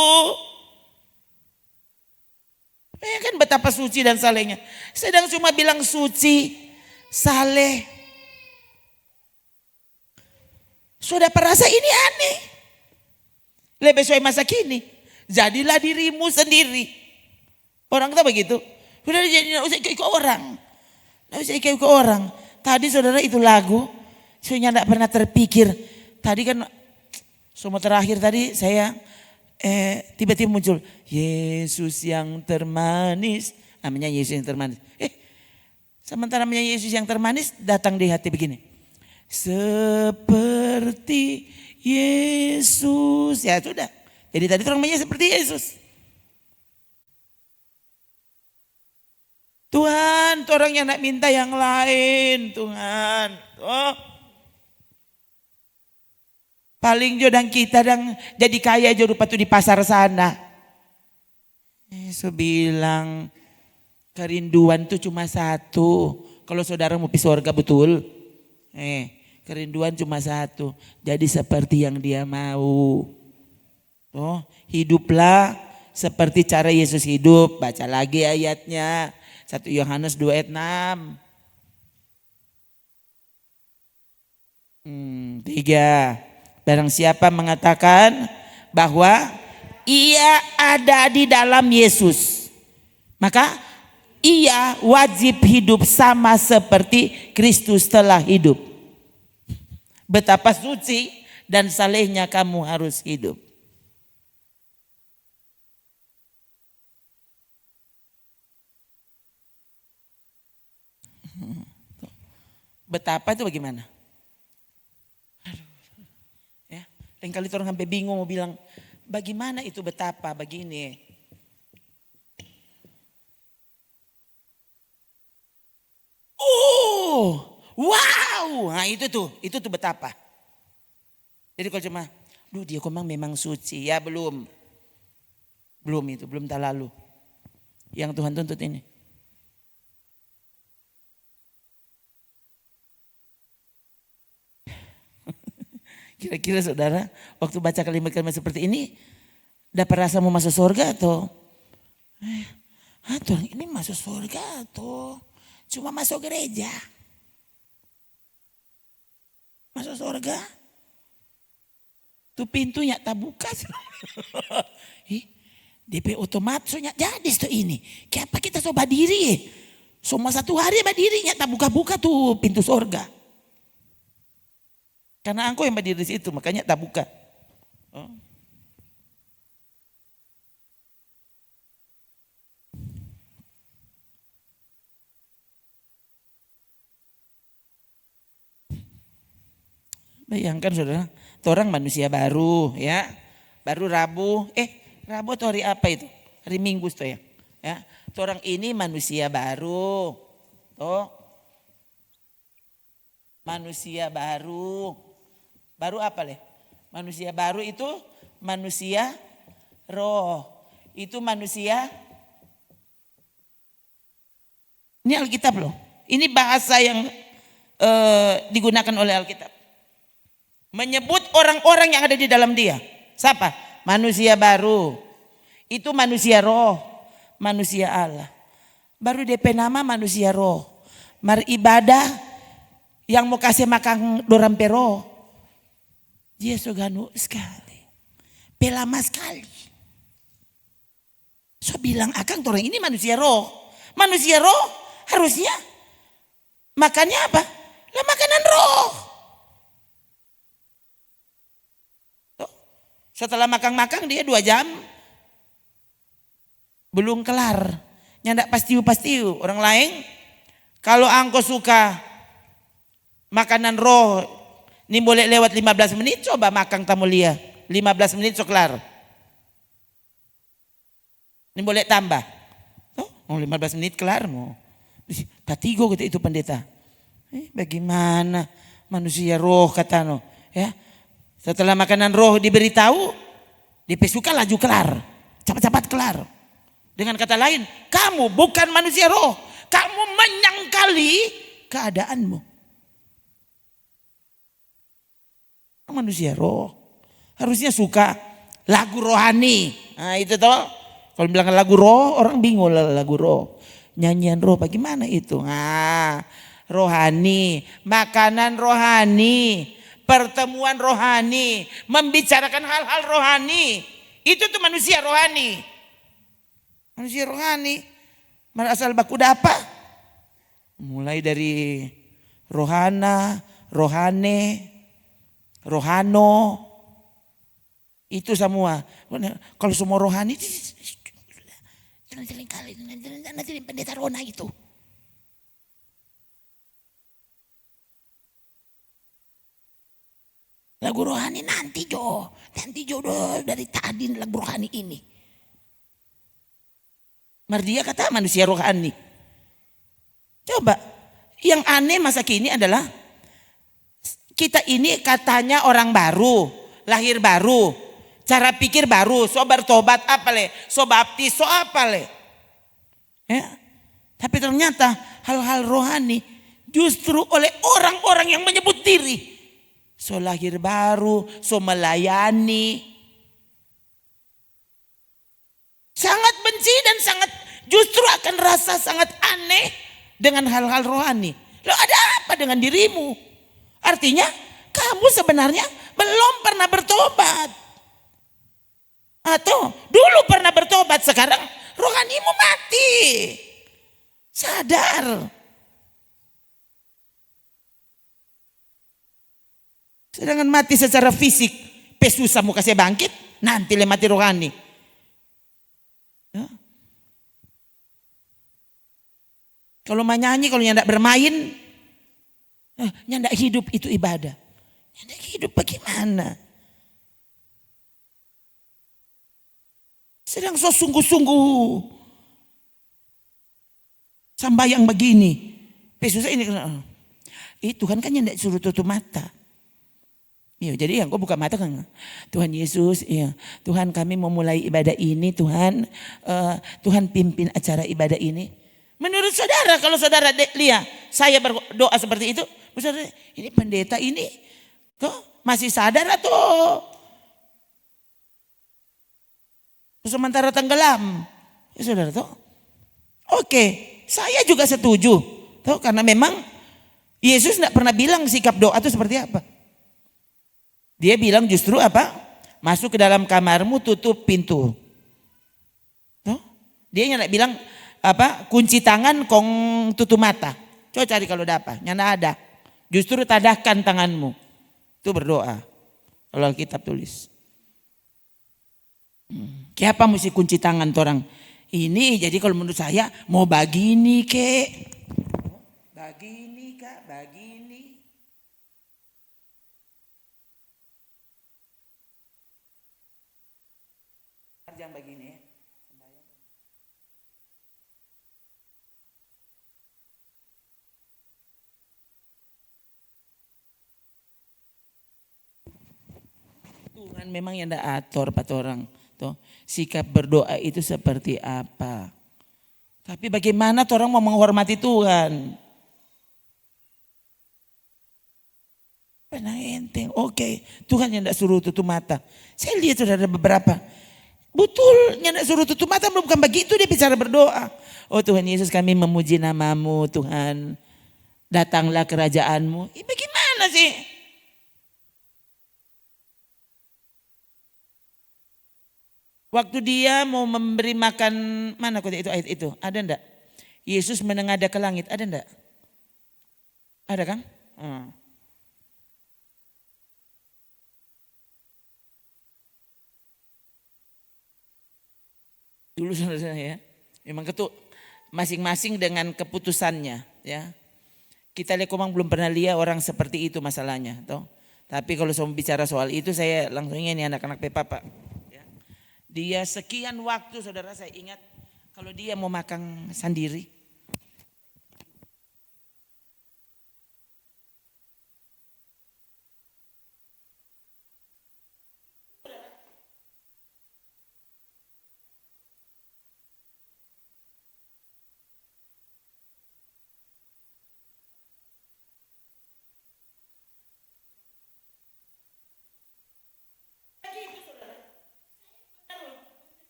[SPEAKER 1] Kan betapa suci dan salehnya. Sedang cuma bilang suci, saleh. Sudah perasa ini aneh. Lebih sesuai masa kini. Jadilah dirimu sendiri. Orang kita begitu. Sudah jadi tidak usah ikut orang. Tidak usah ikut orang. Tadi saudara itu lagu. Saya tidak pernah terpikir. Tadi kan semua terakhir tadi saya tiba-tiba muncul Yesus yang termanis, namanya Yesus yang termanis. Sementara namanya Yesus yang termanis datang di hati begini, seperti Yesus, ya sudah. Jadi tadi namanya seperti Yesus. Tuhan, orang yang nak minta yang lain, Tuhan. Paling jodoh kita dan jadi kaya aja rupa tuh di pasar sana. So bilang kerinduan tuh cuma satu. Kalau saudara mau pergi surga betul. Kerinduan cuma satu. Jadi seperti yang dia mau. Hiduplah seperti cara Yesus hidup. Baca lagi ayatnya. 1 Yohanes 2 ayat 6. 3. Barang siapa mengatakan bahwa ia ada di dalam Yesus, maka ia wajib hidup sama seperti Kristus telah hidup. Betapa suci dan salehnya kamu harus hidup. Betapa itu bagaimana? Lain kali orang sampai bingung mau bilang, bagaimana itu betapa begini. Oh, wow. Nah itu tuh betapa. Jadi kalau cuma, dia memang suci. Ya belum. Belum tak lalu. Yang Tuhan tuntut ini. Kira-kira saudara waktu baca kalimat-kalimat seperti ini dapat rasa mau masuk surga atau Tuhan ini masuk surga atau cuma masuk gereja? Masuk surga? Tuh pintunya tak buka. DP otomatisnya jadi tuh ini. Kayak apa kita coba diri? Semua satu hari berdirinya tak buka-buka tuh pintu surga. Karena engkau yang berdiri di situ, makanya tak buka. Bayangkan saudara, orang manusia baru ya. Baru Rabu, Rabu atau hari apa itu? Hari Minggu tuh ya. Orang ini manusia baru. Manusia baru. Baru apa leh? Manusia baru itu manusia roh. Itu manusia. Ini Alkitab loh. Ini bahasa yang digunakan oleh Alkitab. Menyebut orang-orang yang ada di dalam dia. Siapa? Manusia baru. Itu manusia roh. Manusia Allah. Baru DP nama manusia roh. Mari ibadah yang mau kasih makan dorang pero. Dia soganu sekali. Pelama sekali. So bilang akang orang ini manusia roh. Manusia roh harusnya makannya apa? Lah makanan roh. Setelah makan dia 2 jam belum kelar. Nyandak pastiu-pastiu. Orang lain kalau angko suka makanan roh ini boleh lewat 15 menit, coba makan tamu lia. 15 menit so kelar. Ini boleh tambah. Oh 15 menit kelar mau. Tatigo gitu itu pendeta. Bagaimana manusia roh kata no, ya. Setelah makanan roh diberitahu, dipesuka laju kelar. Cepat-cepat kelar. Dengan kata lain, kamu bukan manusia roh. Kamu menyangkali keadaanmu. Manusia roh. Harusnya suka lagu rohani. Nah itu toh. Kalau bilang lagu roh, orang bingung lah lagu roh. Nyanyian roh bagaimana itu? Nah, rohani, makanan rohani, pertemuan rohani, membicarakan hal-hal rohani. Itu tuh manusia rohani. Manusia rohani. Asal baku apa? Mulai dari rohana, rohane, rohano. Itu semua. Kalau semua rohani nanti pendeta Rona itu. Lagu rohani nanti Jo dari tadi lagu rohani ini. Mardia kata manusia rohani. Coba yang aneh masa kini adalah kita ini katanya orang baru, lahir baru, cara pikir baru, so bertobat apa le, so baptis so apa le. Ya. Tapi ternyata hal-hal rohani justru oleh orang-orang yang menyebut diri so lahir baru, so melayani. Sangat benci dan sangat justru akan rasa sangat aneh dengan hal-hal rohani. Lo ada apa dengan dirimu? Artinya kamu sebenarnya belum pernah bertobat. Atau dulu pernah bertobat sekarang rohanimu mati. Sadar. Sedangkan mati secara fisik, susah mau kasih bangkit, nanti le mati rohani. Ya. Kalau menyanyi, kalau nyandak bermain, nyandak hidup itu ibadah. Nyandak hidup bagaimana? Sedang so sungguh-sungguh sambayang begini. Susah ini. Tuhan kan nyandak suruh tutup mata. Ya, jadi yang kau buka mata kan Tuhan Yesus, ya Tuhan kami mau mulai ibadah ini Tuhan, Tuhan pimpin acara ibadah ini. Menurut saudara kalau saudara lihat saya berdoa seperti itu, saudara ini pendeta ini kok masih sadar atau sementara tenggelam? Ya saudara toh, oke, saya juga setuju, toh karena memang Yesus tidak pernah bilang sikap doa itu seperti apa. Dia bilang justru apa? Masuk ke dalam kamarmu tutup pintu. Tuh? Dia nggak bilang apa? Kunci tangan kong tutup mata. Coba cari kalau dapat. Nyana ada. Justru tadahkan tanganmu. Itu berdoa. Kalau kitab tulis. Kenapa mesti kunci tangan orang? Ini jadi kalau menurut saya mau begini kek. Begini kak, begini. Jangan begini ya. Tuhan memang yang ada atur pat orang. Tuh, sikap berdoa itu seperti apa. Tapi bagaimana orang mau menghormati Tuhan? Pernah enteng, oke. Tuhan yang tidak suruh tutup mata. Saya lihat sudah ada beberapa. Betul, yang suruh tutup mata bukan begitu dia bicara berdoa. Oh Tuhan Yesus kami memuji namamu Tuhan. Datanglah kerajaanmu. Bagaimana sih? Waktu dia mau memberi makan, mana kota itu ayat itu? Ada enggak? Yesus menengadah ke langit, ada enggak? Ada kan? Dulu saudara ya, memang ketuk masing-masing dengan keputusannya ya. Kita lihat komang belum pernah lihat orang seperti itu masalahnya, toh. Tapi kalau saya bicara soal itu saya langsung ingat nih anak-anak Pepapa. Ya. Dia sekian waktu saudara saya ingat kalau dia mau makan sendiri.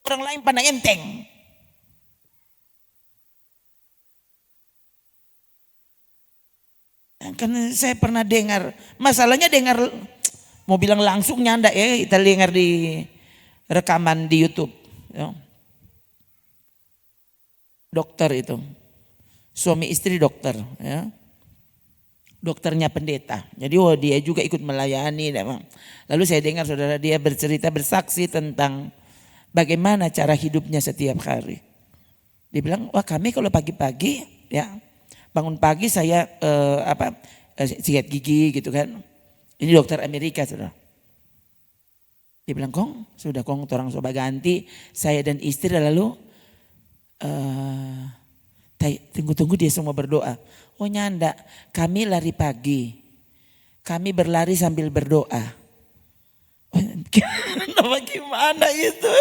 [SPEAKER 1] Orang lain pandang enteng. Kan saya pernah dengar, masalahnya dengar mau bilang langsung nyanda ya, kita dengar di rekaman di YouTube. Ya. Dokter itu, suami istri dokter, ya. Dokternya pendeta. Jadi dia juga ikut melayani. Lalu saya dengar saudara dia bercerita bersaksi tentang bagaimana cara hidupnya setiap hari. Dia bilang, wah kami kalau pagi-pagi ya bangun pagi saya sikat gigi gitu kan. Ini dokter Amerika saudara. Dia bilang, kong orang coba ganti saya dan istri lalu tunggu dia semua berdoa. Oh nyanda, kami lari pagi. Kami berlari sambil berdoa. Bagaimana itu?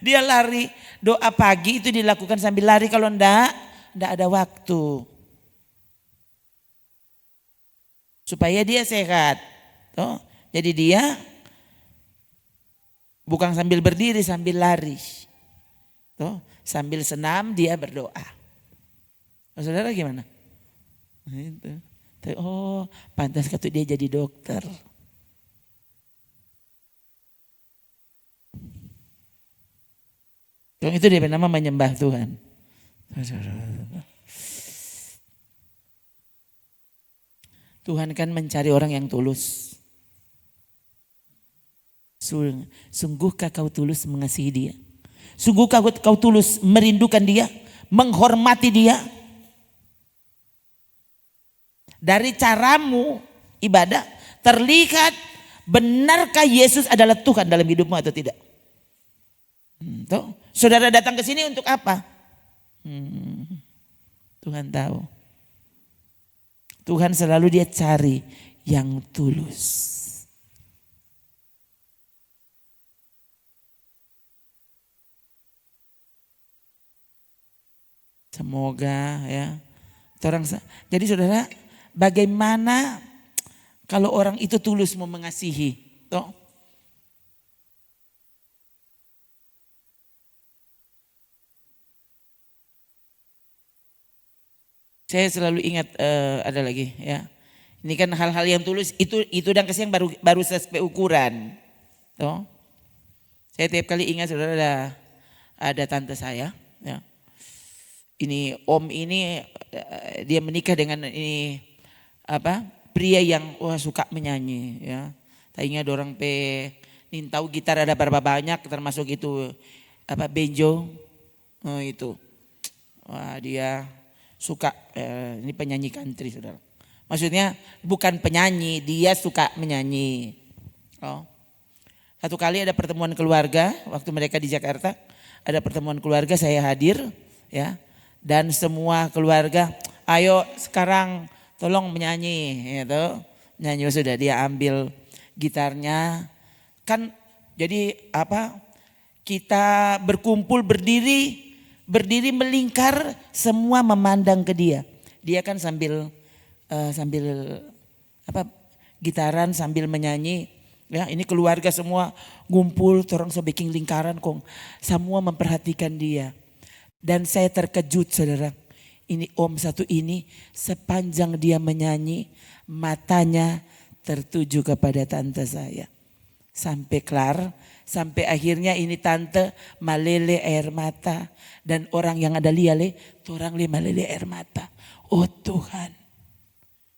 [SPEAKER 1] Dia lari, doa pagi itu dilakukan sambil lari, kalau enggak ada waktu. Supaya dia sehat. Tuh. Jadi dia bukan sambil berdiri, sambil lari. Tuh. Sambil senam dia berdoa. Saudara gimana? Itu. Oh, pantas kata dia jadi dokter. Itu dia nama menyembah Tuhan. Tuhan kan mencari orang yang tulus. Sungguhkah kau tulus mengasihi dia? Sungguhkah kau tulus merindukan dia? Menghormati dia? Dari caramu ibadah terlihat benarkah Yesus adalah Tuhan dalam hidupmu atau tidak? Tuh. Saudara datang ke sini untuk apa? Tuhan tahu. Tuhan selalu dia cari yang tulus. Semoga ya. Jadi saudara, bagaimana kalau orang itu tulus mau mengasihi? Toh? Saya selalu ingat ada lagi ya. Ini kan hal-hal yang tulus itu dan kesyang baru sesuai ukuran. Toh? Saya tiap kali ingat saudara ada tante saya ya. Ini om ini dia menikah dengan ini pria yang suka menyanyi ya. Tadinya dorang tahu gitar ada berapa banyak termasuk itu benjo itu. Wah dia suka ini penyanyi country saudara. Maksudnya bukan penyanyi, dia suka menyanyi. Oh. Satu kali ada pertemuan keluarga waktu mereka di Jakarta, ada pertemuan keluarga saya hadir ya. Dan semua keluarga, ayo sekarang tolong menyanyi gitu. Nyanyi sudah dia ambil gitarnya. Kan jadi kita berkumpul berdiri melingkar semua memandang ke dia. Dia kan sambil gitaran sambil menyanyi. Ya, ini keluarga semua ngumpul, orang so bikin lingkaran semua memperhatikan dia. Dan saya terkejut saudara. Ini om satu ini sepanjang dia menyanyi matanya tertuju kepada tante saya. Sampai kelar, sampai akhirnya ini tante malele air mata. Dan orang yang ada liale, orang le malele air mata. Oh Tuhan,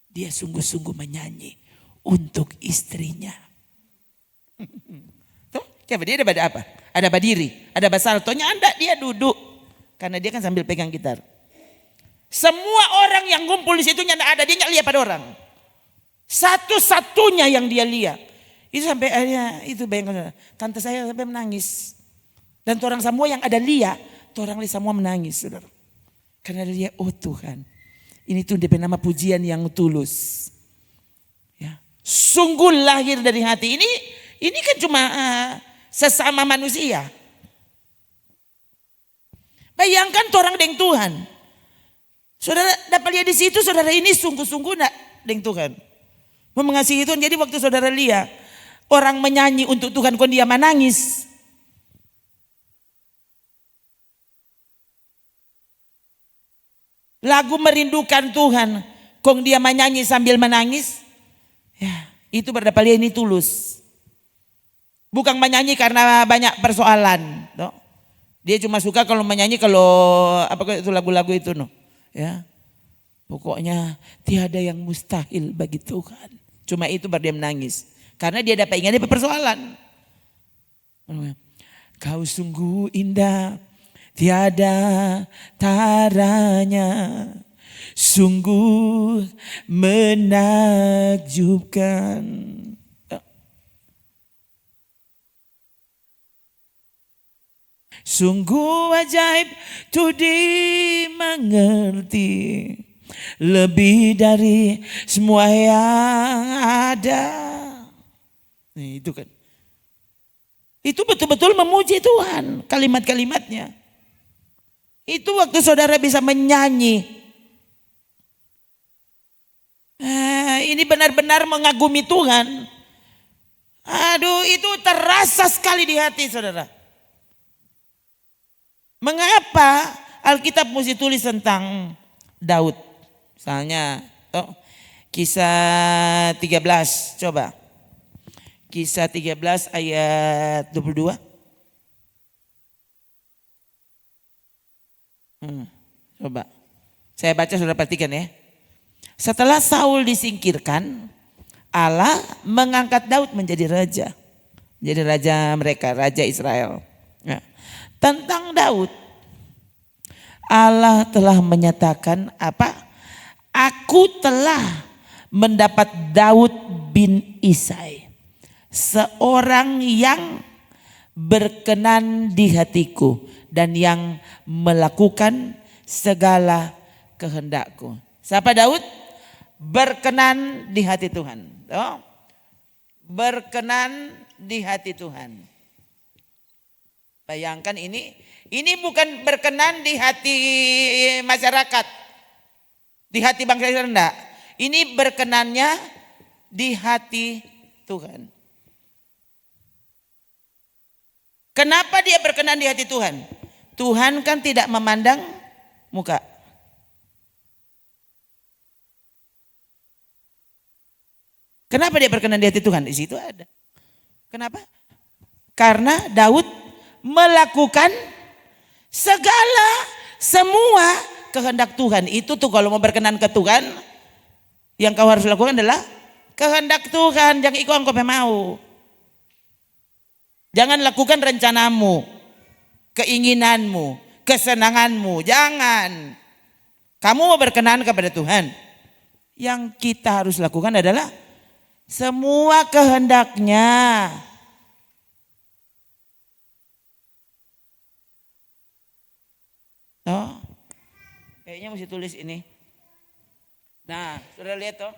[SPEAKER 1] dia sungguh-sungguh menyanyi untuk istrinya. Tuh, dia ada pada apa? Ada berdiri, ada basaltonya, anda dia duduk. Karena dia kan sambil pegang gitar. Semua orang yang ngumpul di situ tidak ada, dia nggak lihat pada orang. Satu-satunya yang dia lihat. Itu sampai akhirnya itu bayangkan, tante saya sampai menangis. Dan orang semua yang ada lihat, orang semua menangis, saudara. Karena dia, oh Tuhan, ini tuh dia nama pujian yang tulus. Ya, sungguh lahir dari hati. Ini kan cuma sesama manusia. Bayangkan orang dengan Tuhan. Saudara dapat lihat di situ, saudara ini sungguh-sungguh nak dengan Tuhan. Mengasihi Tuhan. Jadi waktu saudara lihat orang menyanyi untuk Tuhan, kok dia menangis. Lagu merindukan Tuhan, kok dia menyanyi sambil menangis. Ya, itu berdapat lihat ini tulus. Bukan menyanyi karena banyak persoalan. No? Dia cuma suka kalau menyanyi kalau apa itu lagu-lagu itu, no. Ya, pokoknya tiada yang mustahil bagi Tuhan. Cuma itu baru dia menangis. Karena dia dapat ingat dia persoalan. Kau sungguh indah, tiada taranya, sungguh menakjubkan. Sungguh ajaib tuh dimengerti, lebih dari semua yang ada. Nih, itu kan. Itu betul-betul memuji Tuhan kalimat-kalimatnya. Itu waktu saudara bisa menyanyi. Ini benar-benar mengagumi Tuhan. Aduh, itu terasa sekali di hati saudara. Mengapa Alkitab mesti tulis tentang Daud? Misalnya Kisah 13, coba. Kisah 13 ayat 22. Coba. Saya baca, saudara perhatikan ya. Setelah Saul disingkirkan, Allah mengangkat Daud menjadi raja. Jadi raja mereka, raja Israel. Nah, tentang Daud, Allah telah menyatakan apa? Aku telah mendapat Daud bin Isai, seorang yang berkenan di hatiku dan yang melakukan segala kehendakku. Siapa Daud? Berkenan di hati Tuhan. Berkenan di hati Tuhan. Bayangkan ini bukan berkenan di hati masyarakat, di hati bangsa Israel, enggak. Ini berkenannya di hati Tuhan. Kenapa dia berkenan di hati Tuhan? Tuhan kan tidak memandang muka. Kenapa dia berkenan di hati Tuhan? Di situ ada. Kenapa? Karena Daud melakukan semua kehendak Tuhan. Itu tuh kalau mau berkenan ke Tuhan, yang kau harus lakukan adalah kehendak Tuhan. Jangan ikut engkau mau. Jangan lakukan rencanamu, keinginanmu, kesenanganmu. Jangan. Kamu mau berkenan kepada Tuhan. Yang kita harus lakukan adalah semua kehendaknya. Oh, kayaknya mesti tulis ini. Nah, sudah lihat toh?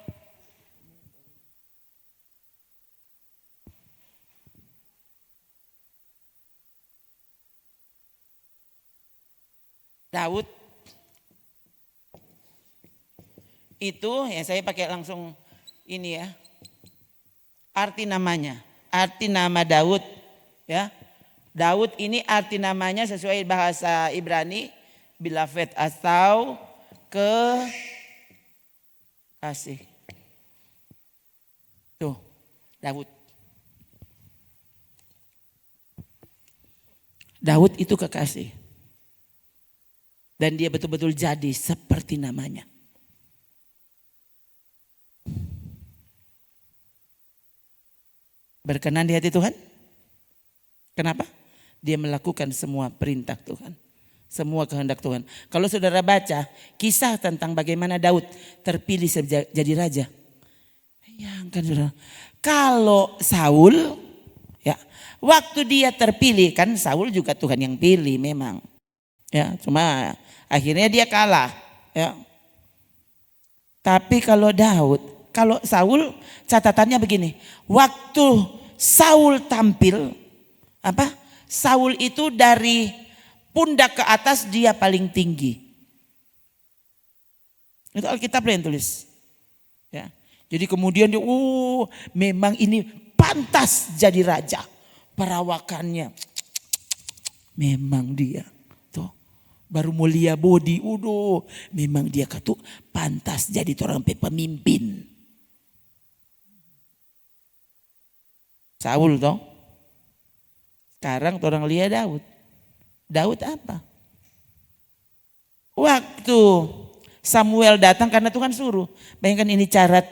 [SPEAKER 1] Daud itu ya saya pakai langsung ini ya. Arti namanya, arti nama Daud ya. Daud ini arti namanya sesuai bahasa Ibrani Bilafet atau Kekasih. Tuh, Daud. Daud itu kekasih. Dan dia betul-betul jadi seperti namanya. Berkenan di hati Tuhan. Kenapa? Dia melakukan semua perintah Tuhan. Semua kehendak Tuhan. Kalau saudara baca kisah tentang bagaimana Daud terpilih jadi raja. Bayangkan saudara. Kalau Saul, ya, waktu dia terpilih, kan Saul juga Tuhan yang pilih memang. Ya, cuma akhirnya dia kalah. Ya. Tapi kalau Daud, kalau Saul catatannya begini. Waktu Saul tampil, Saul itu dari pundak ke atas dia paling tinggi. Itu Alkitab yang tulis. Ya. Jadi kemudian dia, memang ini pantas jadi raja. Perawakannya, memang dia. Tuh, baru mulia body, memang dia katuk pantas jadi orang pemimpin. Saul toh. Sekarang orang lihat Daud. Daud apa? Waktu Samuel datang karena Tuhan suruh. Bayangkan ini cara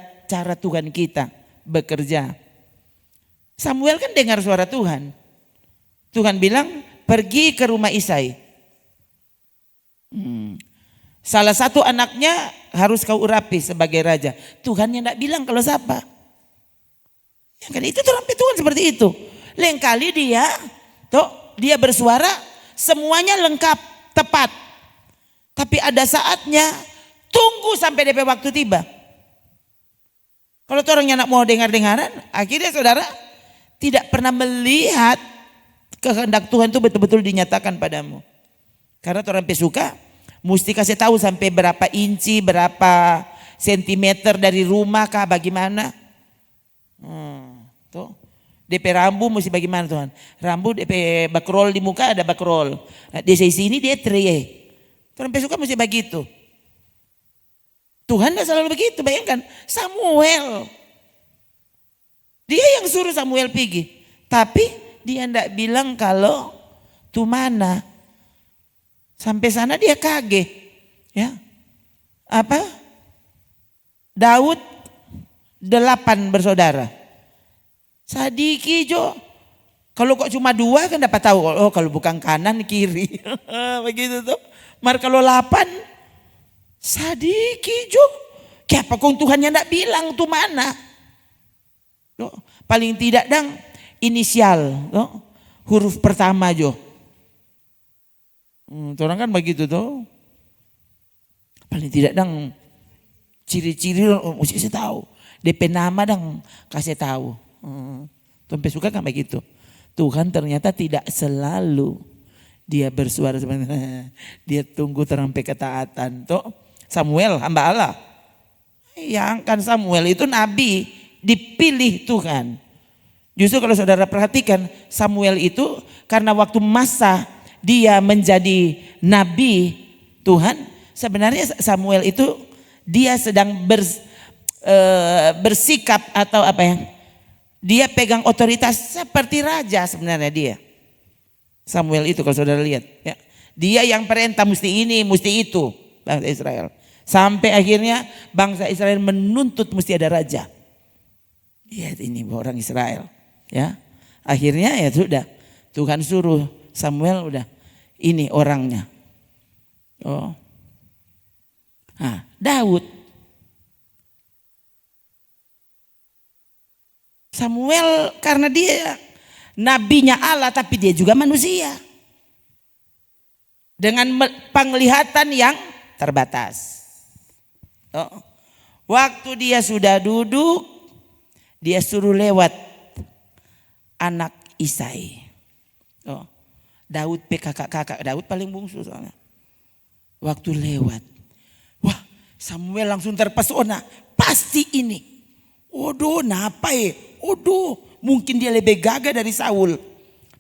[SPEAKER 1] Tuhan kita bekerja. Samuel kan dengar suara Tuhan. Tuhan bilang pergi ke rumah Isai. Salah satu anaknya harus kau urapi sebagai raja. Tuhan yang tidak bilang kalau siapa. Ya kan itu Tuhan seperti itu. Lain kali dia bersuara semuanya lengkap, tepat. Tapi ada saatnya tunggu sampai DP waktu tiba. Kalau orangnya nak mau dengar-dengaran, akhirnya saudara tidak pernah melihat kehendak Tuhan itu betul-betul dinyatakan padamu. Karena orang pesuka mesti kasih tahu sampai berapa inci, berapa sentimeter dari rumah kah, bagaimana. Tuh. DP rambu mesti bagaimana Tuhan. Rambu DP bakrol di muka ada bakrol. Di sini dia trie. Orang pesuka mesti begitu. Tuhan tidak selalu begitu. Bayangkan Samuel. Dia yang suruh Samuel pergi. Tapi dia tidak bilang kalau tu mana. Sampai sana dia kaget. Ya. Daud 8 bersaudara. Sadiki Jo. Kalau kok cuma 2 kan dapat tahu. Oh kalau bukan kanan kiri. Begitu tuh. Mar kalau 8. Sadiki Jo. Kenapa kong Tuhan yang tidak bilang tuh mana. Paling tidak inisial. Huruf pertama Jo. Orang kan begitu tuh. Paling tidak ciri-ciri mesti saya tahu. DP nama kasih tahu. Tuhan suka kan begitu. Tuhan ternyata tidak selalu dia bersuara sebenarnya. Dia tunggu sampai ketaatan. Tuh Samuel hamba Allah. Yang kan Samuel itu nabi dipilih Tuhan. Justru kalau saudara perhatikan Samuel itu karena waktu masa dia menjadi nabi Tuhan. Sebenarnya Samuel itu dia sedang bersikap atau dia pegang otoritas seperti raja sebenarnya dia. Samuel itu kalau saudara lihat. Ya. Dia yang perintah mesti ini, mesti itu. Bangsa Israel. Sampai akhirnya bangsa Israel menuntut mesti ada raja. Lihat ini orang Israel. Ya. Akhirnya ya sudah. Tuhan suruh Samuel udah. Ini orangnya. Oh. Nah, Daud. Samuel karena dia nabinya Allah tapi dia juga manusia. Dengan penglihatan yang terbatas. Waktu dia sudah duduk, dia suruh lewat anak Isai. Daud kakak Daud paling bungsu soalnya. Waktu lewat. Wah Samuel langsung terpesona. Pasti ini. Waduh napa mungkin dia lebih gagah dari Saul.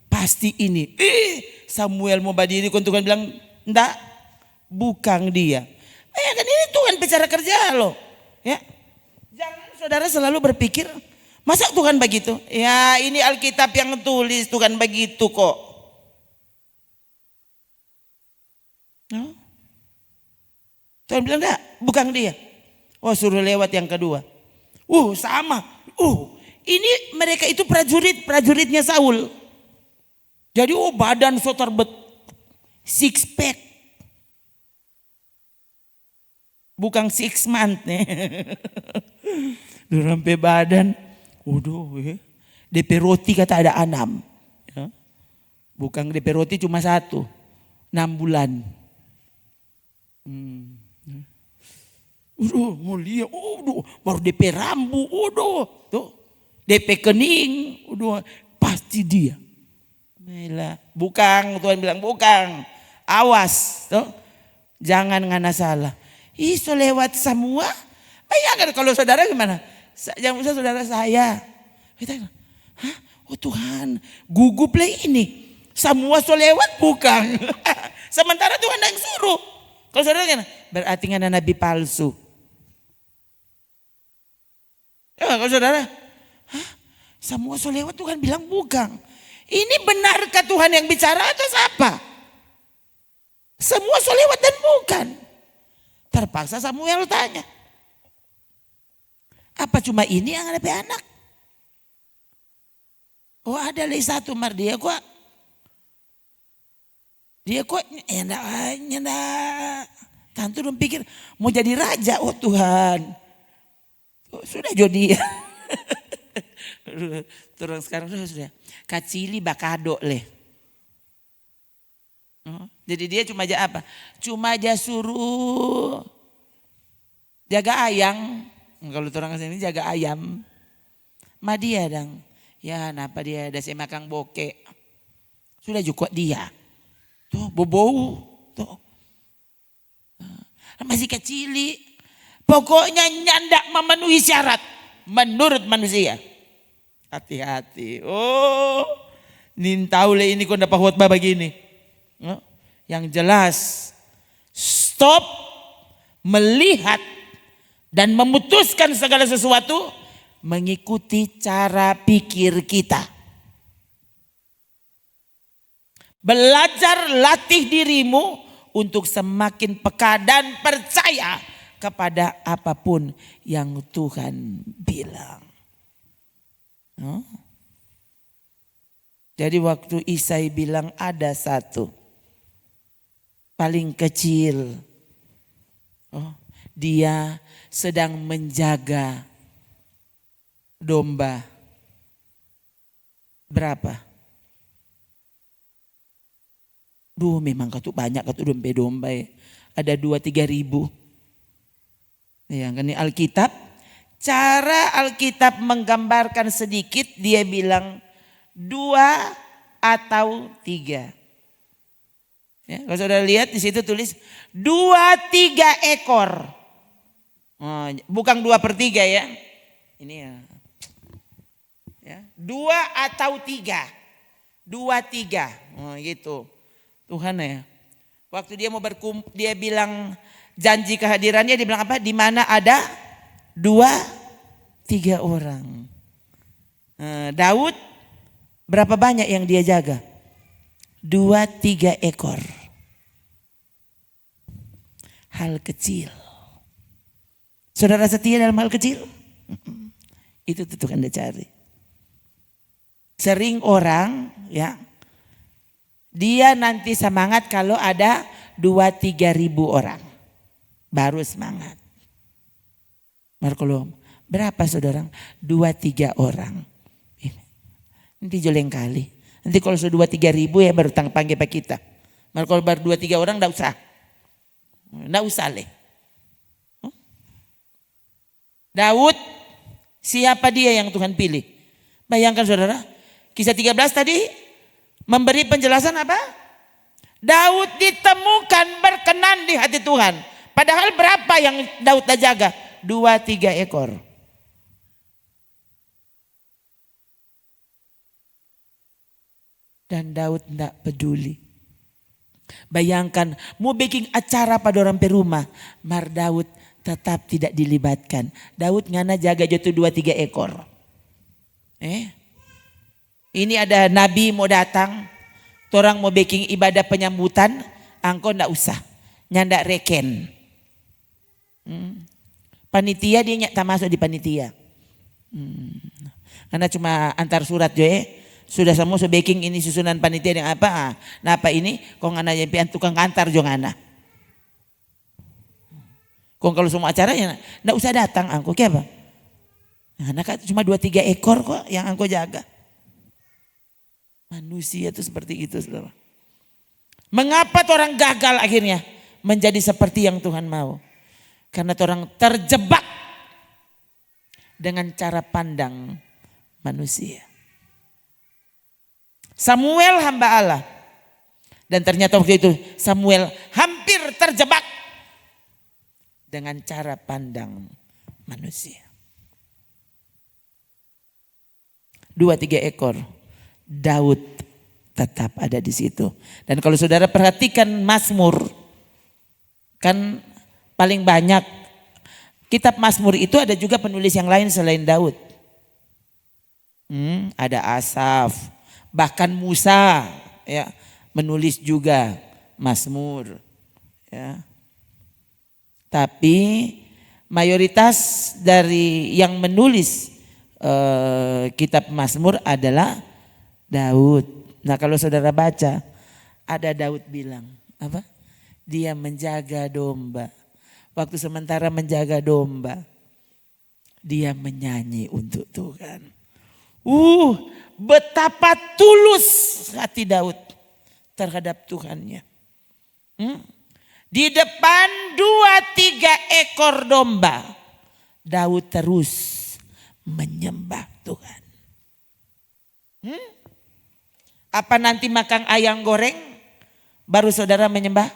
[SPEAKER 1] Pasti ini. Samuel mau berdiri Tuhan bilang enggak, bukan dia. Kan Tuhan bicara kerja loh. Ya. Jangan saudara selalu berpikir, masa Tuhan begitu? Ya ini Alkitab yang tulis Tuhan begitu kok. No? Tuhan bilang enggak, bukan dia. Oh suruh lewat yang kedua. Sama. Ini mereka itu prajuritnya Saul. Jadi badan so terbet. Six pack. Bukan 6 month nih. Sampai badan. DP roti kata ada 6. Ya. Bukan DP roti cuma 1. 6 bulan. Mulia. Baru DP rambu. Tuh. DP kening. Pasti dia. Bukan, Tuhan bilang bukan. Awas. Tuh. Jangan ngana salah. So lewat semua. Bayangkan kalau saudara gimana? Yang bisa saudara saya. Kita, Tuhan, gugup lah ini. Semua so lewat bukan. Sementara Tuhan yang suruh. Kalau saudara gimana? Berarti ada nabi palsu. Kalau saudara, semua so lewat Tuhan bilang bukan. Ini benarkah Tuhan yang bicara atau siapa? Semua so lewat dan bukan. Terpaksa Samuel tanya. Apa cuma ini yang ada anak? Ada lagi satu dia kok. Dia kok Tante dong pikir mau jadi raja. Tuhan. Sudah jadi. Turun sekarang sudah. Kacili bakado leh. Jadi dia cuma aja apa? Cuma aja suruh jaga ayam. Kalau orang sini jaga ayam. Dia dang. Ya kenapa dia ada semakang bokek. Sudah cukup dia. Tuh bobou. Tuh. Masih kecili. Pokoknya nyandak memenuhi syarat. Menurut manusia. Hati-hati. Nintau le ini kok dapat khotbah begini. Yang jelas stop melihat dan memutuskan segala sesuatu mengikuti cara pikir kita. Belajar latih dirimu untuk semakin peka dan percaya kepada apapun yang Tuhan bilang. Jadi waktu Isai bilang ada satu paling kecil, dia sedang menjaga domba. Berapa? Memang katu banyak katu domba ya. Ada 2-3 ribu. Ya, ini Alkitab. Cara Alkitab menggambarkan sedikit, dia bilang 2 atau 3. Ya, kalau saudara lihat di situ tulis 2-3 ekor. Bukan 2/3 ya. Ini ya. 2 atau 3. 2-3. Gitu. Tuhan ya. Waktu dia mau dia bilang janji kehadirannya, dia bilang apa? Di mana ada 2-3 orang. Daud berapa banyak yang dia jaga? 2-3 ekor. Hal kecil. Saudara setia dalam hal kecil? Itu tentu Anda cari. Sering orang ya, dia nanti semangat kalau ada 2-3 ribu orang. Baru semangat. Markolom, berapa saudara? 2-3 orang. Nanti joleng kali. Nanti kalau sudah 2-3 ribu ya baru panggil pak kita. Kalau baru 2-3 orang enggak usah. Enggak usah leh. Daud, siapa dia yang Tuhan pilih? Bayangkan saudara. Kisah 13 tadi memberi penjelasan apa? Daud ditemukan berkenan di hati Tuhan. Padahal berapa yang Daud dah jaga? 2-3 ekor. Dan Daud tidak peduli. Bayangkan mau bikin acara pada orang perumah. Mar Daud tetap tidak dilibatkan. Daud ngana jaga jatuh 2-3 ekor. Ini ada nabi mau datang, orang mau baking ibadah penyambutan, angko ndak usah, nyandak reken. Panitia dia tak masuk di panitia. Karena cuma antar surat sudah semua baking ini susunan panitia yang apa? Nah apa ini? Kong ngana yang tukang kantar jo ngana. Kong kalau semua acara ya ndak usah datang angko ke apa? Nah, cuma 2-3 ekor kok yang angko jaga. Manusia itu seperti itu, saudara. Mengapa orang gagal akhirnya menjadi seperti yang Tuhan mau? Karena orang terjebak dengan cara pandang manusia. Samuel hamba Allah. Dan ternyata waktu itu Samuel hampir terjebak dengan cara pandang manusia. 2-3 ekor. Daud tetap ada di situ. Dan kalau saudara perhatikan Mazmur, kan paling banyak kitab Mazmur itu ada juga penulis yang lain selain Daud. Ada Asaf, bahkan Musa ya menulis juga Mazmur. Ya. Tapi mayoritas dari yang menulis kitab Mazmur adalah Daud. Nah kalau saudara baca, ada Daud bilang, apa? Dia menjaga domba. Waktu sementara menjaga domba, dia menyanyi untuk Tuhan. Betapa tulus hati Daud terhadap Tuhannya. Di depan 2-3 ekor domba, Daud terus menyembah Tuhan. Apa nanti makan ayam goreng baru saudara menyembah?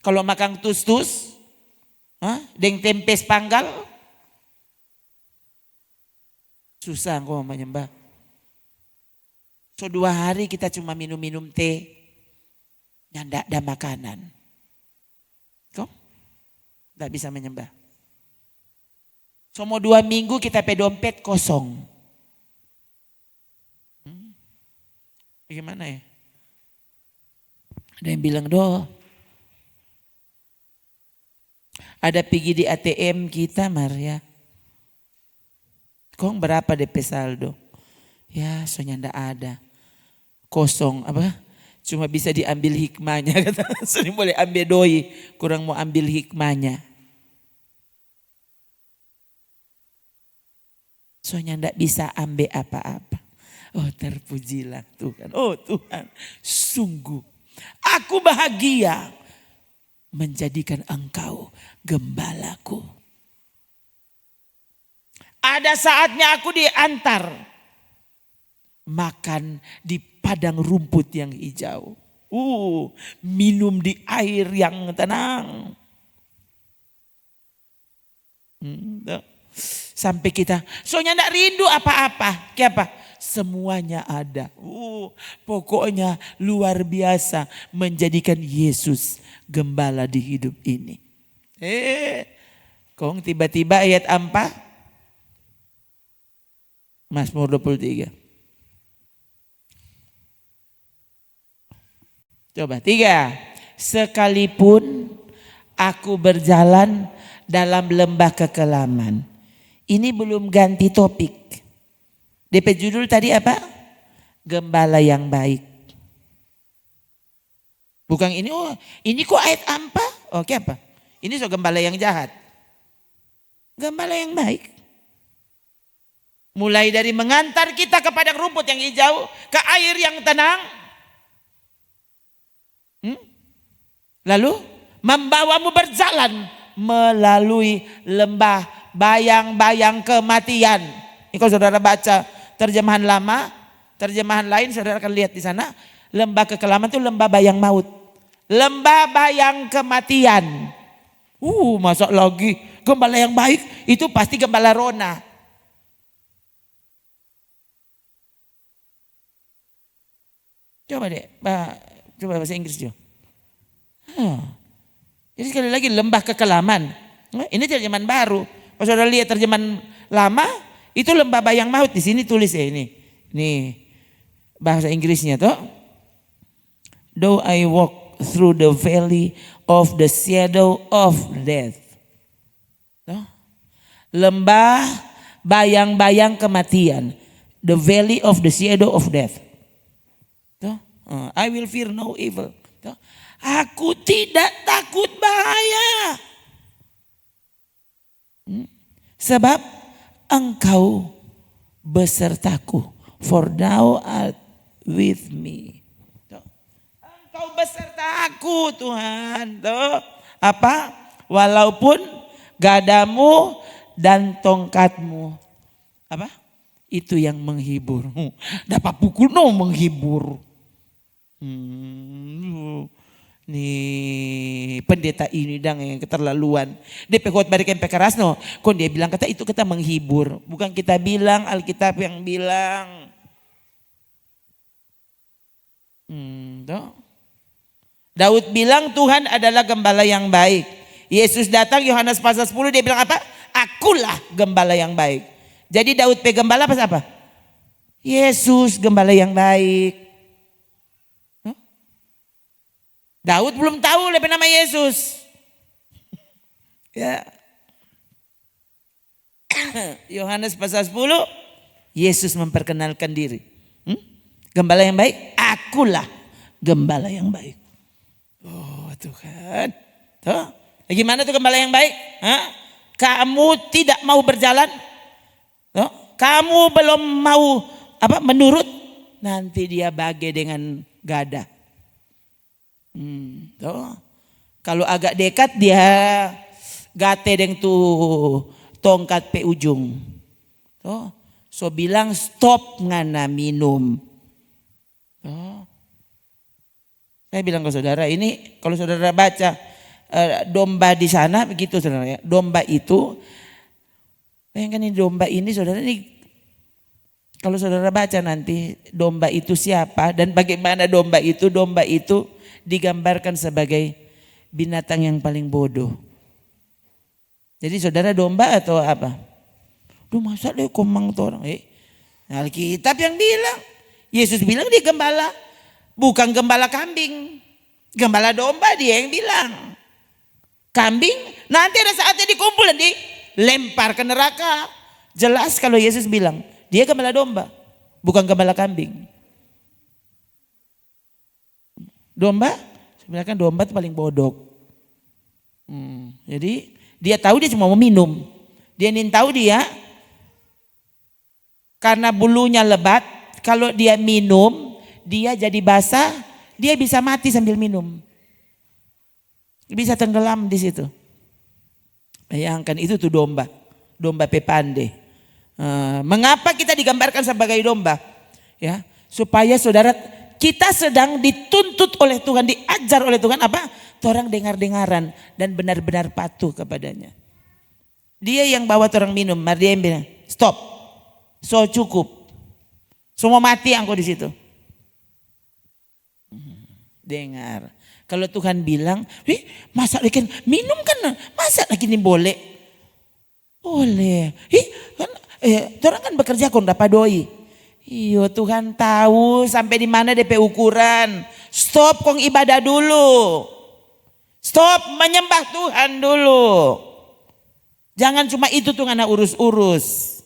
[SPEAKER 1] Kalau makan tus-tus, deng tempe panggal, susah kok menyembah. So 2 hari kita cuma minum-minum teh, nyandak ada makanan. Kok? Tidak bisa menyembah. So mau 2 minggu kita pe dompet kosong. Bagaimana ya? Ada yang bilang ada pergi di ATM kita Maria. Kong berapa DP saldo? Ya soalnya ndak ada. Kosong apa? Cuma bisa diambil hikmahnya. Sering boleh ambil doi, kurang mau ambil hikmahnya. Soalnya ndak bisa ambil apa-apa. Oh terpujilah Tuhan. Oh Tuhan, sungguh aku bahagia menjadikan Engkau gembalaku. Ada saatnya aku diantar makan di padang rumput yang hijau. Minum di air yang tenang. Sampai kita, soalnya ndak rindu apa-apa. Kayak apa? Semuanya ada. Pokoknya luar biasa menjadikan Yesus gembala di hidup ini. Kong tiba-tiba ayat apa? Mazmur 23. Coba 3. Sekalipun aku berjalan dalam lembah kekelaman. Ini belum ganti topik. DP judul tadi apa? Gembala yang baik. Bukan ini, ini kok ayat apa? Oke apa? Ini so gembala yang jahat. Gembala yang baik. Mulai dari mengantar kita ke padang rumput yang hijau, ke air yang tenang. Lalu membawamu berjalan melalui lembah bayang-bayang kematian. Ini kalau saudara baca terjemahan lama, terjemahan lain saudara akan lihat di sana. Lembah kekelaman itu lembah bayang maut. Lembah bayang kematian. Masuk lagi gembala yang baik itu pasti gembala Rona. Coba deh, coba bahasa Inggris juga. Jadi sekali lagi lembah kekelaman. Ini terjemahan baru. Kalau saudara lihat terjemahan lama, itu lembah bayang maut. Di sini tulis ya ini. Nih bahasa Inggrisnya tuh. Though I walk through the valley of the shadow of death. Tuh. Lembah bayang-bayang kematian. The valley of the shadow of death. Tuh. I will fear no evil. Tuh. Aku tidak takut bahaya. Sebab engkau besertaku. For thou art with me. Tuh. Engkau besertaku Tuhan. Tuh. Apa? Walaupun gadamu dan tongkatmu. Apa? Itu yang menghibur. Dapat pukul no menghibur. Nih pendeta ini dang yang keterlaluan. Dia pekot balik yang pekeras no. Kon dia bilang kata itu kita menghibur. Bukan kita bilang, Alkitab yang bilang. Daud bilang Tuhan adalah gembala yang baik. Yesus datang Yohanes pasal 10 dia bilang apa? Akulah gembala yang baik. Jadi Daud pe gembala apa? Yesus gembala yang baik. Daud belum tahu lebih nama Yesus. Ya. Yohanes pasal 10 Yesus memperkenalkan diri. Gembala yang baik, akulah gembala yang baik. Oh Tuhan. Tuh. Gimana tuh gembala yang baik? Kamu tidak mau berjalan? Tuh. Kamu belum mau menurut? Nanti dia bagai dengan gada. Kalau agak dekat dia gate deng tuh tongkat pe ujung. So bilang stop ngana minum. Saya bilang ke saudara ini kalau saudara baca domba di sana begitu saudara ya. Domba itu bayangkan ini domba ini saudara ini kalau saudara baca nanti domba itu siapa dan bagaimana domba itu digambarkan sebagai binatang yang paling bodoh. Jadi saudara domba atau apa? Duh masa deh komang tuh orang. Alkitab yang bilang. Yesus bilang dia gembala. Bukan gembala kambing. Gembala domba dia yang bilang. Kambing nanti ada saatnya dikumpul dan dilempar ke neraka. Jelas kalau Yesus bilang dia gembala domba. Bukan gembala kambing. Domba, sebenarnya kan domba itu paling bodoh. Jadi dia tahu dia cuma mau minum. Dia ingin tahu dia karena bulunya lebat. Kalau dia minum, dia jadi basah. Dia bisa mati sambil minum. Bisa tenggelam di situ. Bayangkan itu tuh domba. Domba pepande. Mengapa kita digambarkan sebagai domba? Ya, supaya saudara kita sedang dituntut oleh Tuhan, diajar oleh Tuhan apa? Torang dengar-dengaran dan benar-benar patuh kepadanya. Dia yang bawa torang minum, dia yang bilang, stop, so cukup, semua mati angko di situ. Dengar, kalau Tuhan bilang, masa lagi minum kan, masa lagi ini boleh? Boleh, torang kan bekerja kok dapat doi. Iyo Tuhan tahu sampai di mana DP ukuran. Stop kong ibadah dulu. Stop menyembah Tuhan dulu. Jangan cuma itu Tuhan anak urus-urus.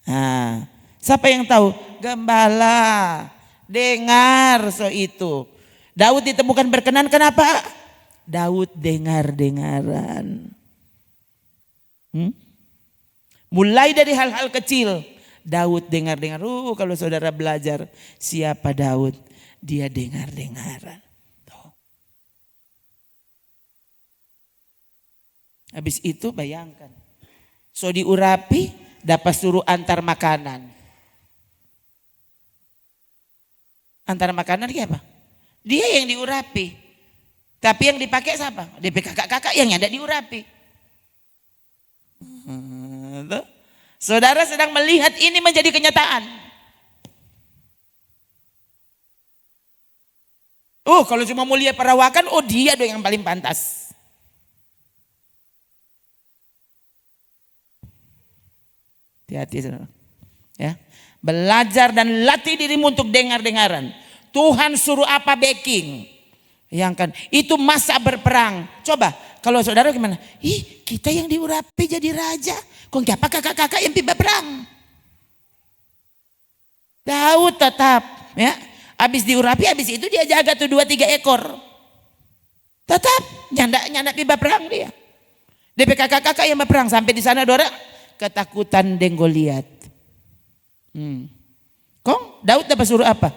[SPEAKER 1] Nah, siapa yang tahu? Gembala. Dengar so itu. Daud ditemukan berkenan kenapa? Daud dengar-dengaran. Mulai dari hal-hal kecil. Daud dengar-dengar. Kalau saudara belajar siapa Daud, dia dengar-dengaran. Habis itu bayangkan. So diurapi dapat suruh antar makanan. Antar makanan dia apa? Dia yang diurapi. Tapi yang dipakai siapa? DP kakak-kakak yang ada diurapi. Saudara sedang melihat ini menjadi kenyataan. Kalau cuma mulia perawakan, dia dong yang paling pantas. Hati-hati saudara. Ya. Belajar dan latih dirimu untuk dengar-dengaran. Tuhan suruh apa backing. Yang kan itu masa berperang. Coba kalau saudara gimana? Ih, kita yang diurapi jadi raja. Kok apa kakak-kakak yang tiba perang? Daud tetap ya. Habis diurapi, habis itu dia jaga tuh 2-3 ekor. Tetap nyanda tiba perang dia. DP kakak-kakak yang berperang sampai di sana saudara ketakutan dengan Goliat. Kong Daud dapat suruh apa?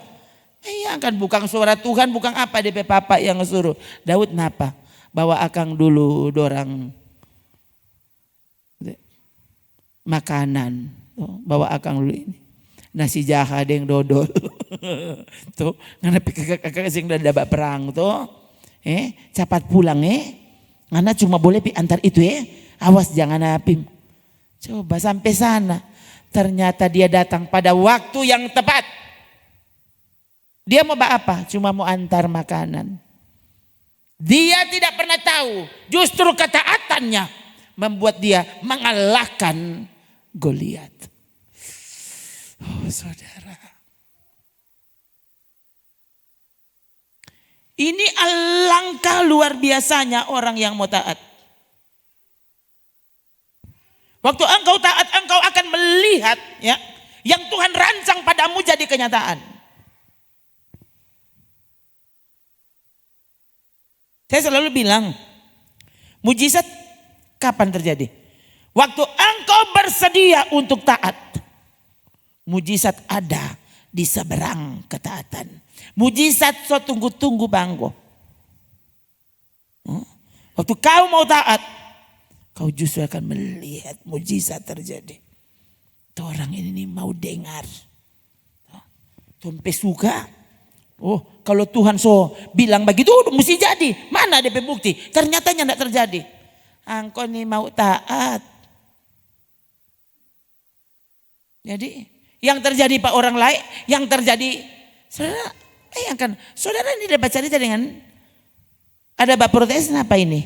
[SPEAKER 1] Iya kan bukan suara Tuhan, bukan apa DP papa yang suruh. Daud napa? Bawa akang dulu dorang makanan. Bawa akang dulu ini. Nasi jaha deng dodol. Tuh, ngana kakak-kakak sing udah dapat perang tuh. Cepat pulang ngana cuma boleh antar itu awas jangan apim. Coba sampai sana. Ternyata dia datang pada waktu yang tepat. Dia mau apa? Cuma mau antar makanan. Dia tidak pernah tahu. Justru ketaatannya membuat dia mengalahkan Goliat. Oh saudara. Ini alangkah luar biasanya orang yang mau taat. Waktu engkau taat, engkau akan melihat ya yang Tuhan rancang padamu jadi kenyataan. Saya selalu bilang, mujizat kapan terjadi? Waktu engkau bersedia untuk taat. Mujizat ada di seberang ketaatan. Mujizat so tunggu-tunggu banggo. Waktu kau mau taat, kau justru akan melihat mujizat terjadi. Tuh orang ini mau dengar. Tumpe suka. Oh kalau Tuhan so bilang begitu mesti jadi. Mana DP bukti? Ternyata tidak terjadi. Engkau ini mau taat. Jadi yang terjadi pak orang lain, yang terjadi saudara, bayangkan saudara ini dapat cerita dengan ada bab protes apa ini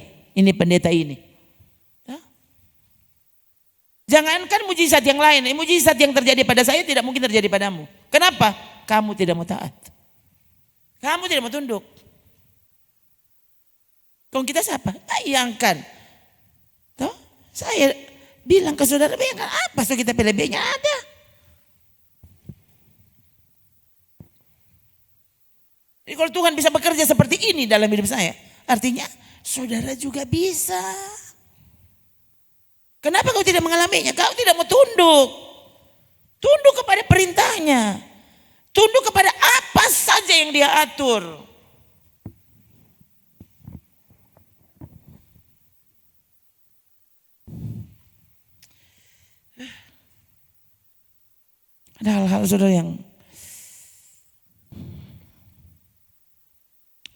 [SPEAKER 1] pendeta ini. Jangankan mujizat yang lain, mujizat yang terjadi pada saya tidak mungkin terjadi padamu. Kenapa? Kamu tidak mau taat. Kamu tidak mau tunduk. Kong kita siapa? Bayangkan. Toh, saya bilang ke saudara, bayangkan apa so kita pilih-pilihnya ada. Jadi kalau Tuhan bisa bekerja seperti ini dalam hidup saya, artinya saudara juga bisa. Kenapa kau tidak mengalaminya? Kau tidak mau tunduk. Tunduk kepada perintahnya. Tunduk kepada apa saja yang dia atur. Ada hal-hal saudara yang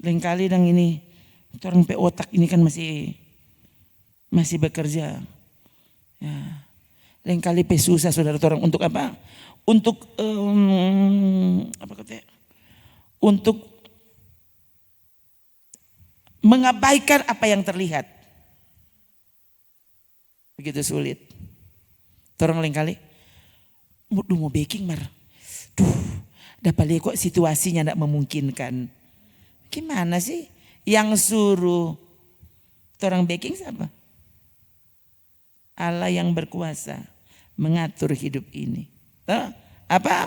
[SPEAKER 1] lain kali dan ini orang pe otak ini kan masih bekerja. Ya. Lain kali pe susah saudara orang untuk apa? Untuk apa katanya? Untuk mengabaikan apa yang terlihat. Begitu sulit. Orang lain kali mau baking mar. Dapat lihat kok situasinya tidak memungkinkan. Gimana sih yang suruh orang baking siapa? Allah yang berkuasa mengatur hidup ini. Apa?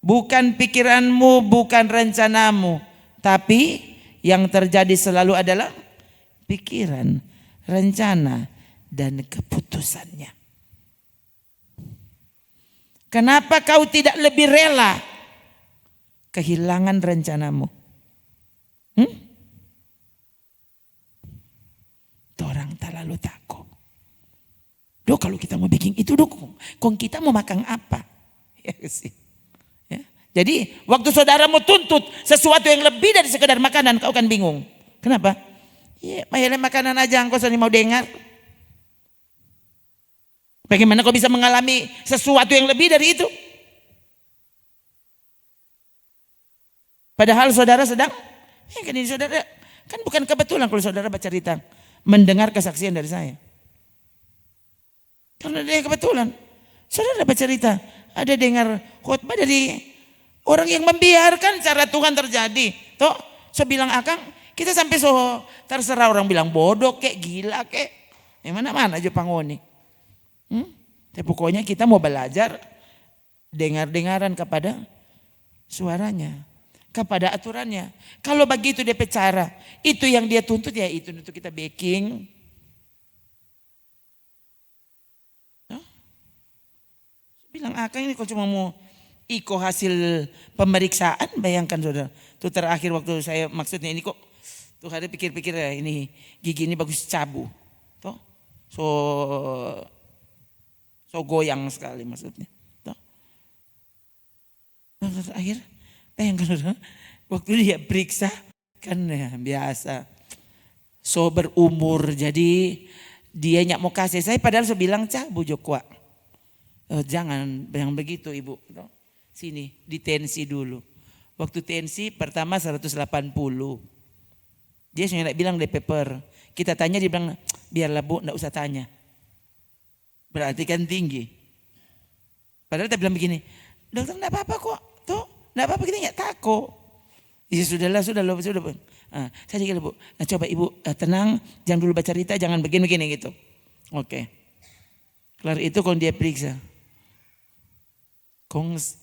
[SPEAKER 1] Bukan pikiranmu, bukan rencanamu, tapi yang terjadi selalu adalah pikiran, rencana, dan keputusannya. Kenapa kau tidak lebih rela kehilangan rencanamu? Orang terlalu takut. Kalau kita mau bikin itu kong kita mau makan apa? Ya sih. Ya. Jadi waktu saudara mau tuntut sesuatu yang lebih dari sekedar makanan, kau akan bingung. Kenapa? Ya, makanan aja engkau mau dengar. Bagaimana kau bisa mengalami sesuatu yang lebih dari itu? Padahal saudara sedang, kan ini saudara, kan bukan kebetulan kalau saudara baca cerita, mendengar kesaksian dari saya. Karena dia kebetulan. Saudara dapat cerita, ada dengar khotbah dari orang yang membiarkan cara Tuhan terjadi. Toh, so bilang akang, kita sampai so terserah orang bilang bodoh kek, gila kek. Mana aja pangoni. Tapi pokoknya kita mau belajar dengar-dengaran kepada suaranya, kepada aturannya. Kalau begitu dia cara, itu yang dia tuntut ya itu untuk kita backing. Bilang akang ini kalau cuma mau iko hasil pemeriksaan, bayangkan saudara. Itu terakhir waktu saya maksudnya ini kok tuh ada pikir-pikir ya ini gigi ini bagus cabu. Toh, so goyang sekali maksudnya. Toh. Terakhir bayangkan saudara, waktu dia periksa kan ya biasa. So berumur jadi dia nyak mau kasih saya padahal so bilang cabu Jokwa. Oh, jangan yang begitu ibu. Sini di tensi dulu. Waktu tensi pertama 180. Dia sudah bilang DP per. Kita tanya dia bilang biarlah bu enggak usah tanya. Berarti kan tinggi. Padahal kita bilang begini. Dokter enggak apa-apa kok. Tuh enggak apa-apa kita enggak takut. Ya sudah. Saya juga bu. Nah, coba ibu tenang. Jangan dulu baca cerita. Jangan begini-begini gitu. Oke. Kelar itu kalau dia periksa.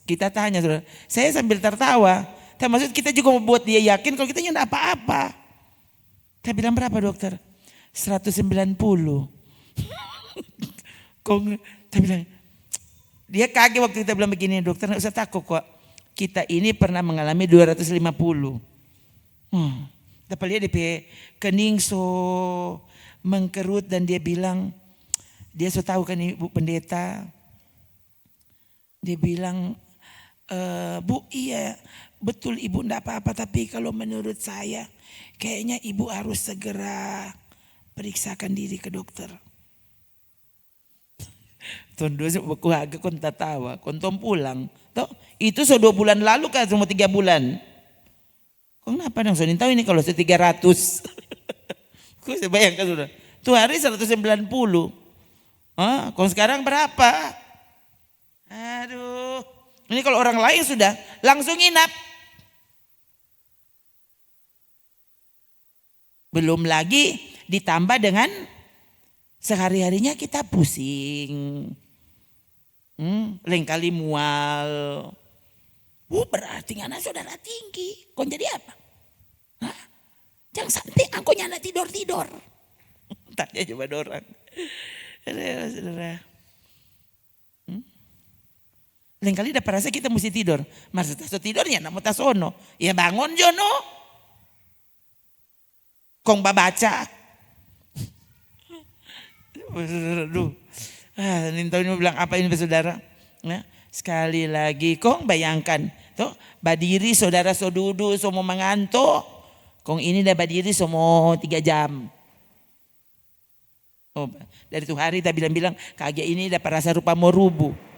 [SPEAKER 1] Kita tanya saudara, saya sambil tertawa. Tapi maksud kita juga membuat dia yakin kalau kita enggak apa-apa. Saya bilang berapa dokter? 190. Saya bilang, dia kaget waktu kita bilang begini, dokter enggak usah takut kok. Kita ini pernah mengalami 250. Tapi dia di kening so mengkerut dan dia bilang, dia so tahu kan ibu pendeta. Dia bilang, bu iya betul ibu enggak apa-apa tapi kalau menurut saya kayaknya ibu harus segera periksakan diri ke dokter. Tahun 2 aku agak kon tawa, kontom pulang. Toh, itu so 2 bulan lalu kan cuma 3 bulan. Kok kenapa dong? So tahu ini kalau 300. Kok saya bayangkan sudah. Tuh hari 190. Kalau sekarang berapa? Aduh, ini kalau orang lain sudah langsung inap. Belum lagi ditambah dengan sehari-harinya kita pusing. Lain kali mual. Berarti anak saudara tinggi. Kau jadi apa? Jangan sampai aku nyana tidur-tidur. Tanya coba orang. Saudara. Lain kali dapat rasa kita mesti tidur. Masa taso tidurnya namun tasono. Ya bangun jono. Kong baca. Aduh. Nintau ini bilang apa ini saudara? Ya, sekali lagi kong bayangkan. Tuh, badiri saudara so duduk so mau mengantuk. Kong ini dah badiri so mau 3 jam. Oh, dari tuh hari kita bilang kaget ini dapat rasa rupa mau rubuh.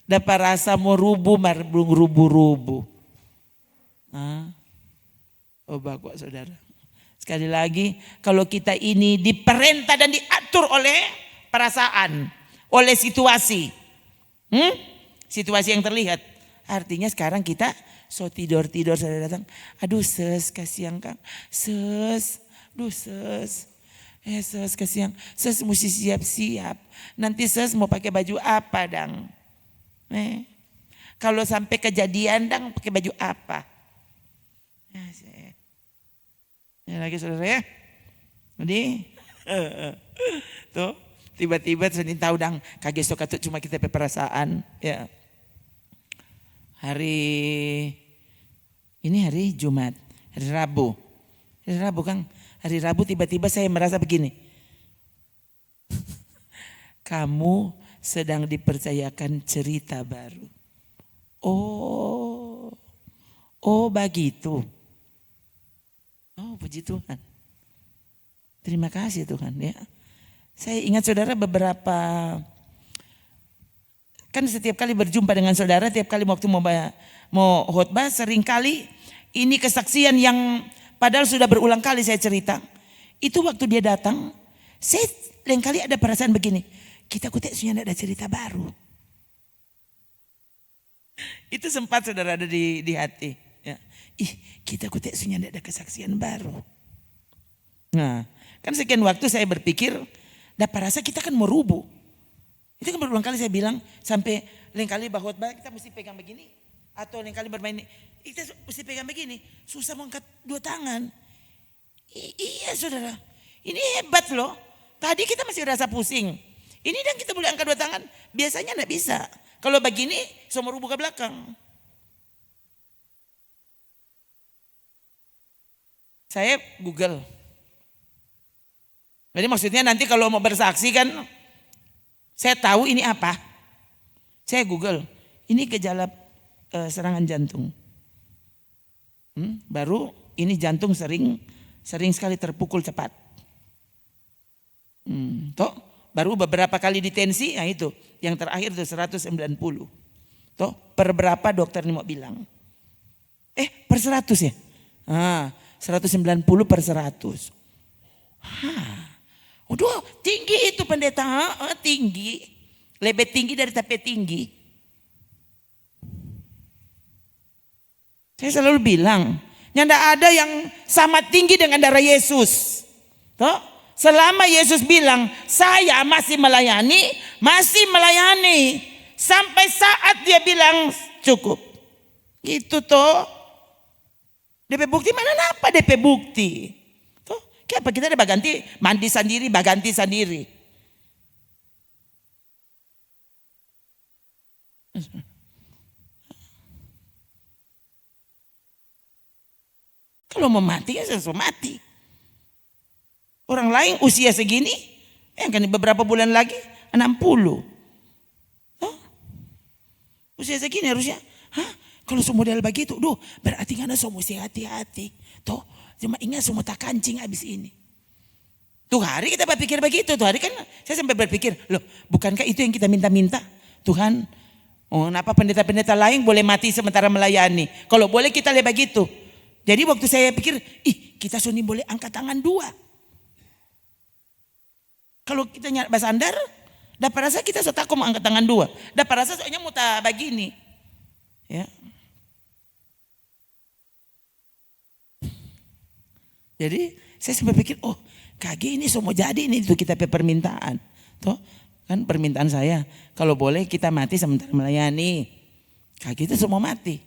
[SPEAKER 1] Dapat rasa mau rubuh, rubuh. Oh bagus saudara. Sekali lagi kalau kita ini diperintah dan diatur oleh perasaan, oleh situasi. Situasi yang terlihat. Artinya sekarang kita so tidur saudara datang. Aduh ses kasihan Kang. Ses kasihan. Ses mesti siap-siap. Nanti ses mau pakai baju apa dang? Kalau sampai kejadian dang pakai baju apa? Ya lagi saudara ya. Jadi tuh tiba-tiba senin tahu dang kaget so katut cuma kita perasaan ya. Ini hari Jumat, hari Rabu. Hari Rabu Kang, hari Rabu tiba-tiba saya merasa begini. Kamu sedang dipercayakan cerita baru. Oh begitu. Oh puji Tuhan. Terima kasih Tuhan ya. Saya ingat saudara beberapa, kan setiap kali berjumpa dengan saudara, tiap kali waktu mau khotbah seringkali ini kesaksian yang padahal sudah berulang kali saya cerita. Itu waktu dia datang, Saya lain kali ada perasaan begini, kita kutek sudah ada cerita baru. Itu sempat saudara ada di hati. Ya. Kita kutek sudah ada kesaksian baru. Nah, kan sekian waktu saya berpikir, dapat rasa kita kan mau rubuh. Itu kan berulang kali saya bilang, sampai lain kali bahwa kita mesti pegang begini. Atau lain kali bermain ini, kita mesti pegang begini. Susah mau angkat dua tangan. Iya saudara, ini hebat loh. Tadi kita masih rasa pusing. Ini dan kita boleh angkat dua tangan. Biasanya enggak bisa. Kalau begini, semua rubuh ke belakang. Saya Google. Jadi maksudnya nanti kalau mau bersaksi kan, saya tahu ini apa. Saya Google, ini gejala serangan jantung. Baru ini jantung sering sekali terpukul cepat. Toh, baru beberapa kali ditensi, nah itu yang terakhir itu 190. Toh, per berapa dokter ini mau bilang? Per 100 ya? 190 per 100. Udah tinggi itu pendeta, tinggi. Lebih tinggi dari tapi tinggi. Saya selalu bilang, tidak ada yang sama tinggi dengan darah Yesus. Toh, selama Yesus bilang, saya masih melayani. Sampai saat dia bilang cukup. Gitu toh. DP bukti mana apa DP bukti? Kenapa kita ada baganti mandi sendiri, baganti sendiri. Kalau mau mati ya langsung mati. Orang lain usia segini, kan beberapa bulan lagi 60. Usia segini harusnya, kalau semodel begitu, berarti karena semua mesti hati-hati. Toh, cuma ingat semua tak kancing habis ini. Tuh hari kita berpikir begitu. Tuh hari kan saya sampai berpikir, loh bukankah itu yang kita minta-minta? Tuhan, kenapa pendeta-pendeta lain boleh mati sementara melayani? Kalau boleh kita lihat begitu. Jadi waktu saya pikir, kita suni boleh angkat tangan 2. Kalau kita nyari basandar, dapat rasa kita setako mau angkat tangan 2. Dapat rasa soalnya mau tak begini. Ya. Jadi saya sempat pikir, kaki ini semua jadi ini itu kita permintaan. Toh kan permintaan saya, kalau boleh kita mati sementara melayani. Kaki itu semua mati.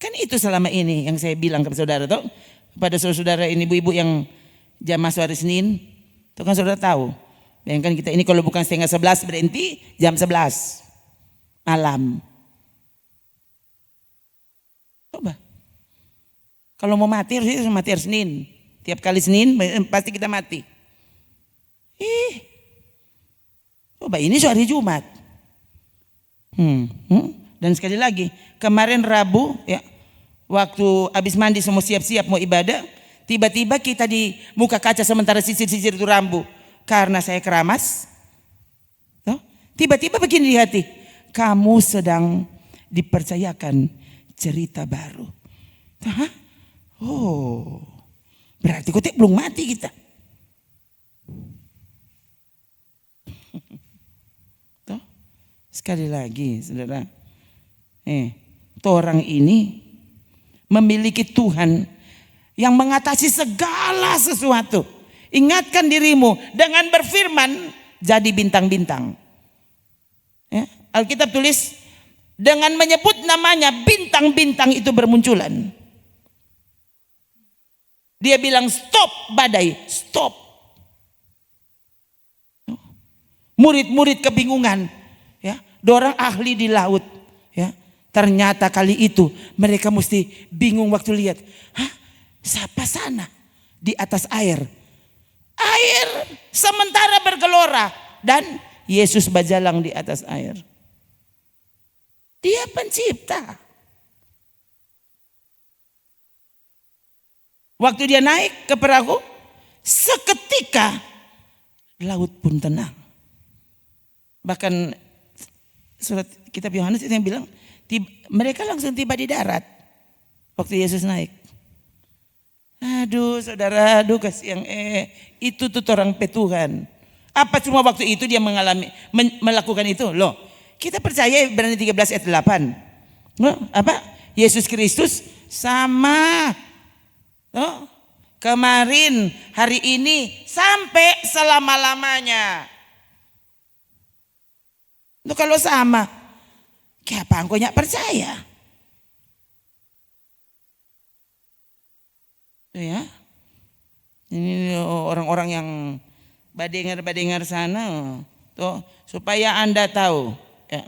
[SPEAKER 1] Kan itu selama ini yang saya bilang kepada saudara toh, kepada saudara ini ibu-ibu yang jam masuk hari Senin, itu kan saudara tahu. Bayangkan kita ini kalau bukan 10:30 berhenti jam 11 malam. Coba. Kalau mau mati harusnya mati hari Senin. Tiap kali Senin pasti kita mati. Coba ini hari Jumat. Dan sekali lagi kemarin Rabu ya, waktu habis mandi semua siap-siap mau ibadah, tiba-tiba kita di muka kaca sementara sisir-sisir itu rambu karena saya keramas. Tiba-tiba begini di hati, kamu sedang dipercayakan cerita baru. Berarti kotek belum mati kita. Tuh, sekali lagi saudara. Orang ini memiliki Tuhan yang mengatasi segala sesuatu. Ingatkan dirimu dengan berfirman jadi bintang-bintang. Ya, Alkitab tulis dengan menyebut namanya bintang-bintang itu bermunculan. Dia bilang stop badai, stop. Murid-murid kebingungan, ya, dorang ahli di laut, ya. Ternyata kali itu mereka mesti bingung waktu lihat, siapa sana di atas air? Air sementara bergelora dan Yesus berjalan di atas air. Dia pencipta. Waktu dia naik ke perahu, seketika laut pun tenang. Bahkan surat kitab Yohanes itu yang bilang, mereka langsung tiba di darat waktu Yesus naik. Aduh saudara, aduh kasih yang itu tuh orang petuhan. Apa cuma waktu itu dia melakukan itu? Loh, kita percaya Ibrani 13 ayat 8. Loh, apa? Yesus Kristus sama. Loh, kemarin, hari ini, sampai selama-lamanya. Loh kalau sama, kenapa engkau nggak percaya? Ya, ini orang-orang yang badengar sana, tuh supaya Anda tahu, ya,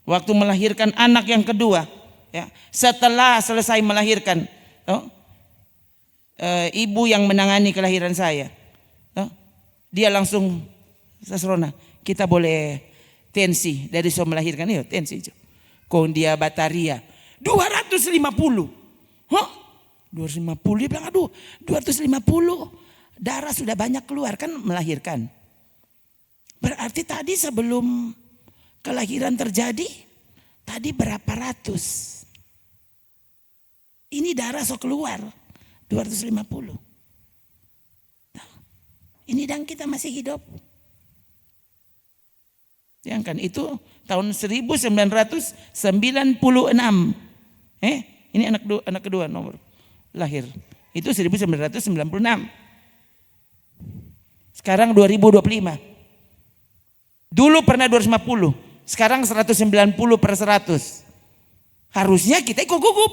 [SPEAKER 1] waktu melahirkan anak yang kedua, ya, setelah selesai melahirkan, ibu yang menangani kelahiran saya, dia langsung Sasrona, kita boleh tensi dari so melahirkan, yuk tensi, kok dia bataria 250, 250, dia bilang aduh 250 darah sudah banyak keluar kan melahirkan. Berarti tadi sebelum kelahiran terjadi tadi berapa ratus. Ini darah so keluar 250. Ini dan kita masih hidup. Yang kan itu tahun 1996. Ini anak kedua nomor lahir. Itu 1996. Sekarang 2025. Dulu pernah 250, sekarang 190/100. Harusnya kita ikut gugup.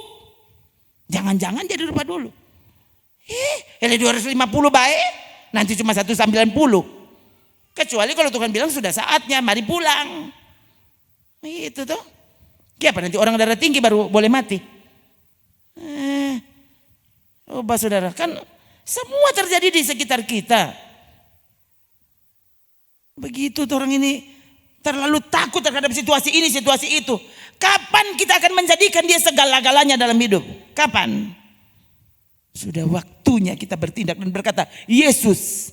[SPEAKER 1] Jangan-jangan jadi lupa dulu. Ini 250 baik, nanti cuma 190. Kecuali kalau Tuhan bilang sudah saatnya, mari pulang. Itu tuh. Kenapa nanti orang darah tinggi baru boleh mati? Saudara, kan semua terjadi di sekitar kita. Begitu tuh orang ini terlalu takut terhadap situasi ini, situasi itu. Kapan kita akan menjadikan dia segala-galanya dalam hidup? Kapan? Sudah waktunya kita bertindak dan berkata, Yesus,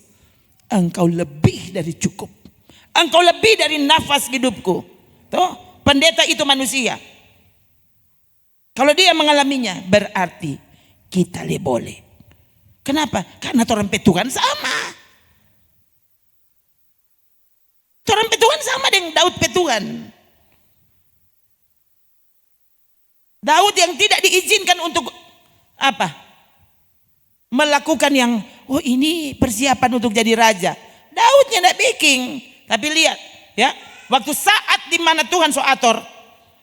[SPEAKER 1] Engkau lebih dari cukup. Engkau lebih dari nafas hidupku. Tuh, pendeta itu manusia. Kalau dia mengalaminya, berarti kita boleh. Kenapa? Karena orang petuhan sama. Orang petuhan sama dengan Daud petuhan. Daud yang tidak diizinkan untuk apa? Melakukan yang, ini persiapan untuk jadi raja. Daudnya tidak bikin. Tapi lihat, ya, waktu saat di mana Tuhan so atur,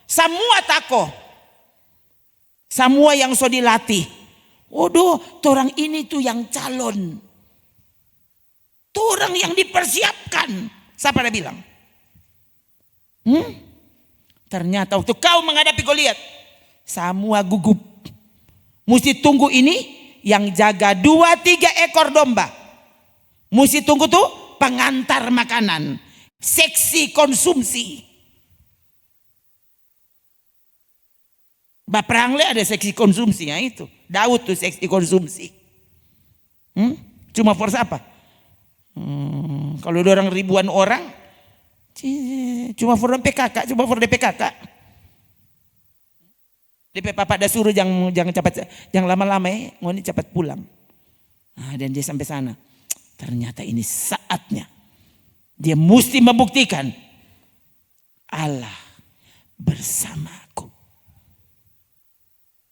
[SPEAKER 1] semua takoh, semua yang so dilatih. Orang ini tuh yang calon. Orang yang dipersiapkan. Siapa dia bilang? Ternyata waktu kau menghadapi Goliat, semua gugup. Mesti tunggu ini yang jaga 2-3 ekor domba. Mesti tunggu tuh pengantar makanan. Seksi konsumsi. Baperang ada seksi konsumsinya itu. Daud tuh seksi konsumsi. Cuma force apa? Kalau ada orang ribuan orang, cuma for PKK, cuma for DPKK. DP papa dah suruh jangan cepat, jangan lama-lama ngoni cepat pulang. Dan dia sampai sana. Ternyata ini saatnya dia mesti membuktikan Allah bersamaku.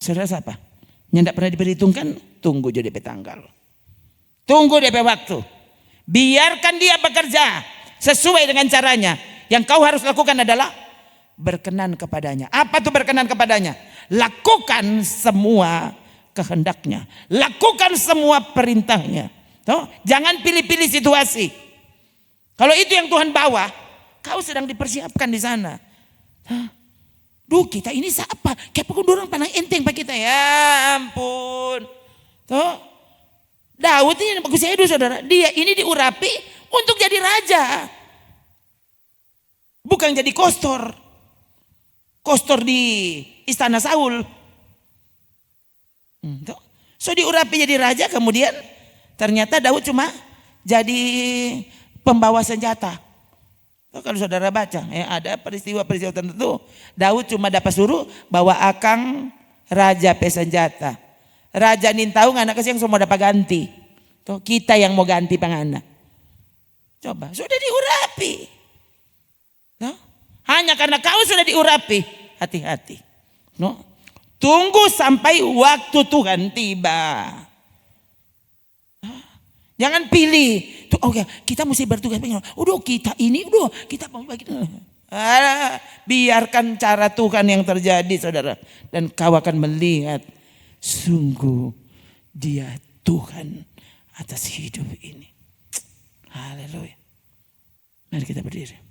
[SPEAKER 1] Saudara siapa? Yang tidak pernah diperhitungkan, tunggu jadi DP tanggal. Tunggu DP waktu. Biarkan dia bekerja sesuai dengan caranya. Yang kau harus lakukan adalah berkenan kepadanya. Apa tuh berkenan kepadanya? Lakukan semua kehendaknya. Lakukan semua perintahnya. Tuh, jangan pilih-pilih situasi. Kalau itu yang Tuhan bawa, kau sedang dipersiapkan di sana. Kita ini siapa? Kayak orang pandang enteng pak kita. Ya ampun. Tuh, Daud ini bagus saya dulu saudara. Dia ini diurapi untuk jadi raja. Bukan jadi kostor. Kostor di istana Saul. So diurapi jadi raja, kemudian ternyata Daud cuma jadi pembawa senjata. Kalau saudara baca, ada peristiwa-peristiwa tertentu, Daud cuma dapat suruh bawa akang raja pesenjata. Raja nin tahu anak yang semua dapat ganti. Tuh kita yang mau ganti pangana. Coba, sudah diurapi. No? Hanya karena kau sudah diurapi, hati-hati. No? Tunggu sampai waktu Tuhan tiba. Jangan pilih. Tuh, oke, kita mesti bertugas. Udah kita ini, udah kita mau bagi. Biarkan cara Tuhan yang terjadi, saudara. Dan kau akan melihat sungguh Dia Tuhan atas hidup ini. Haleluya. Mari kita berdiri.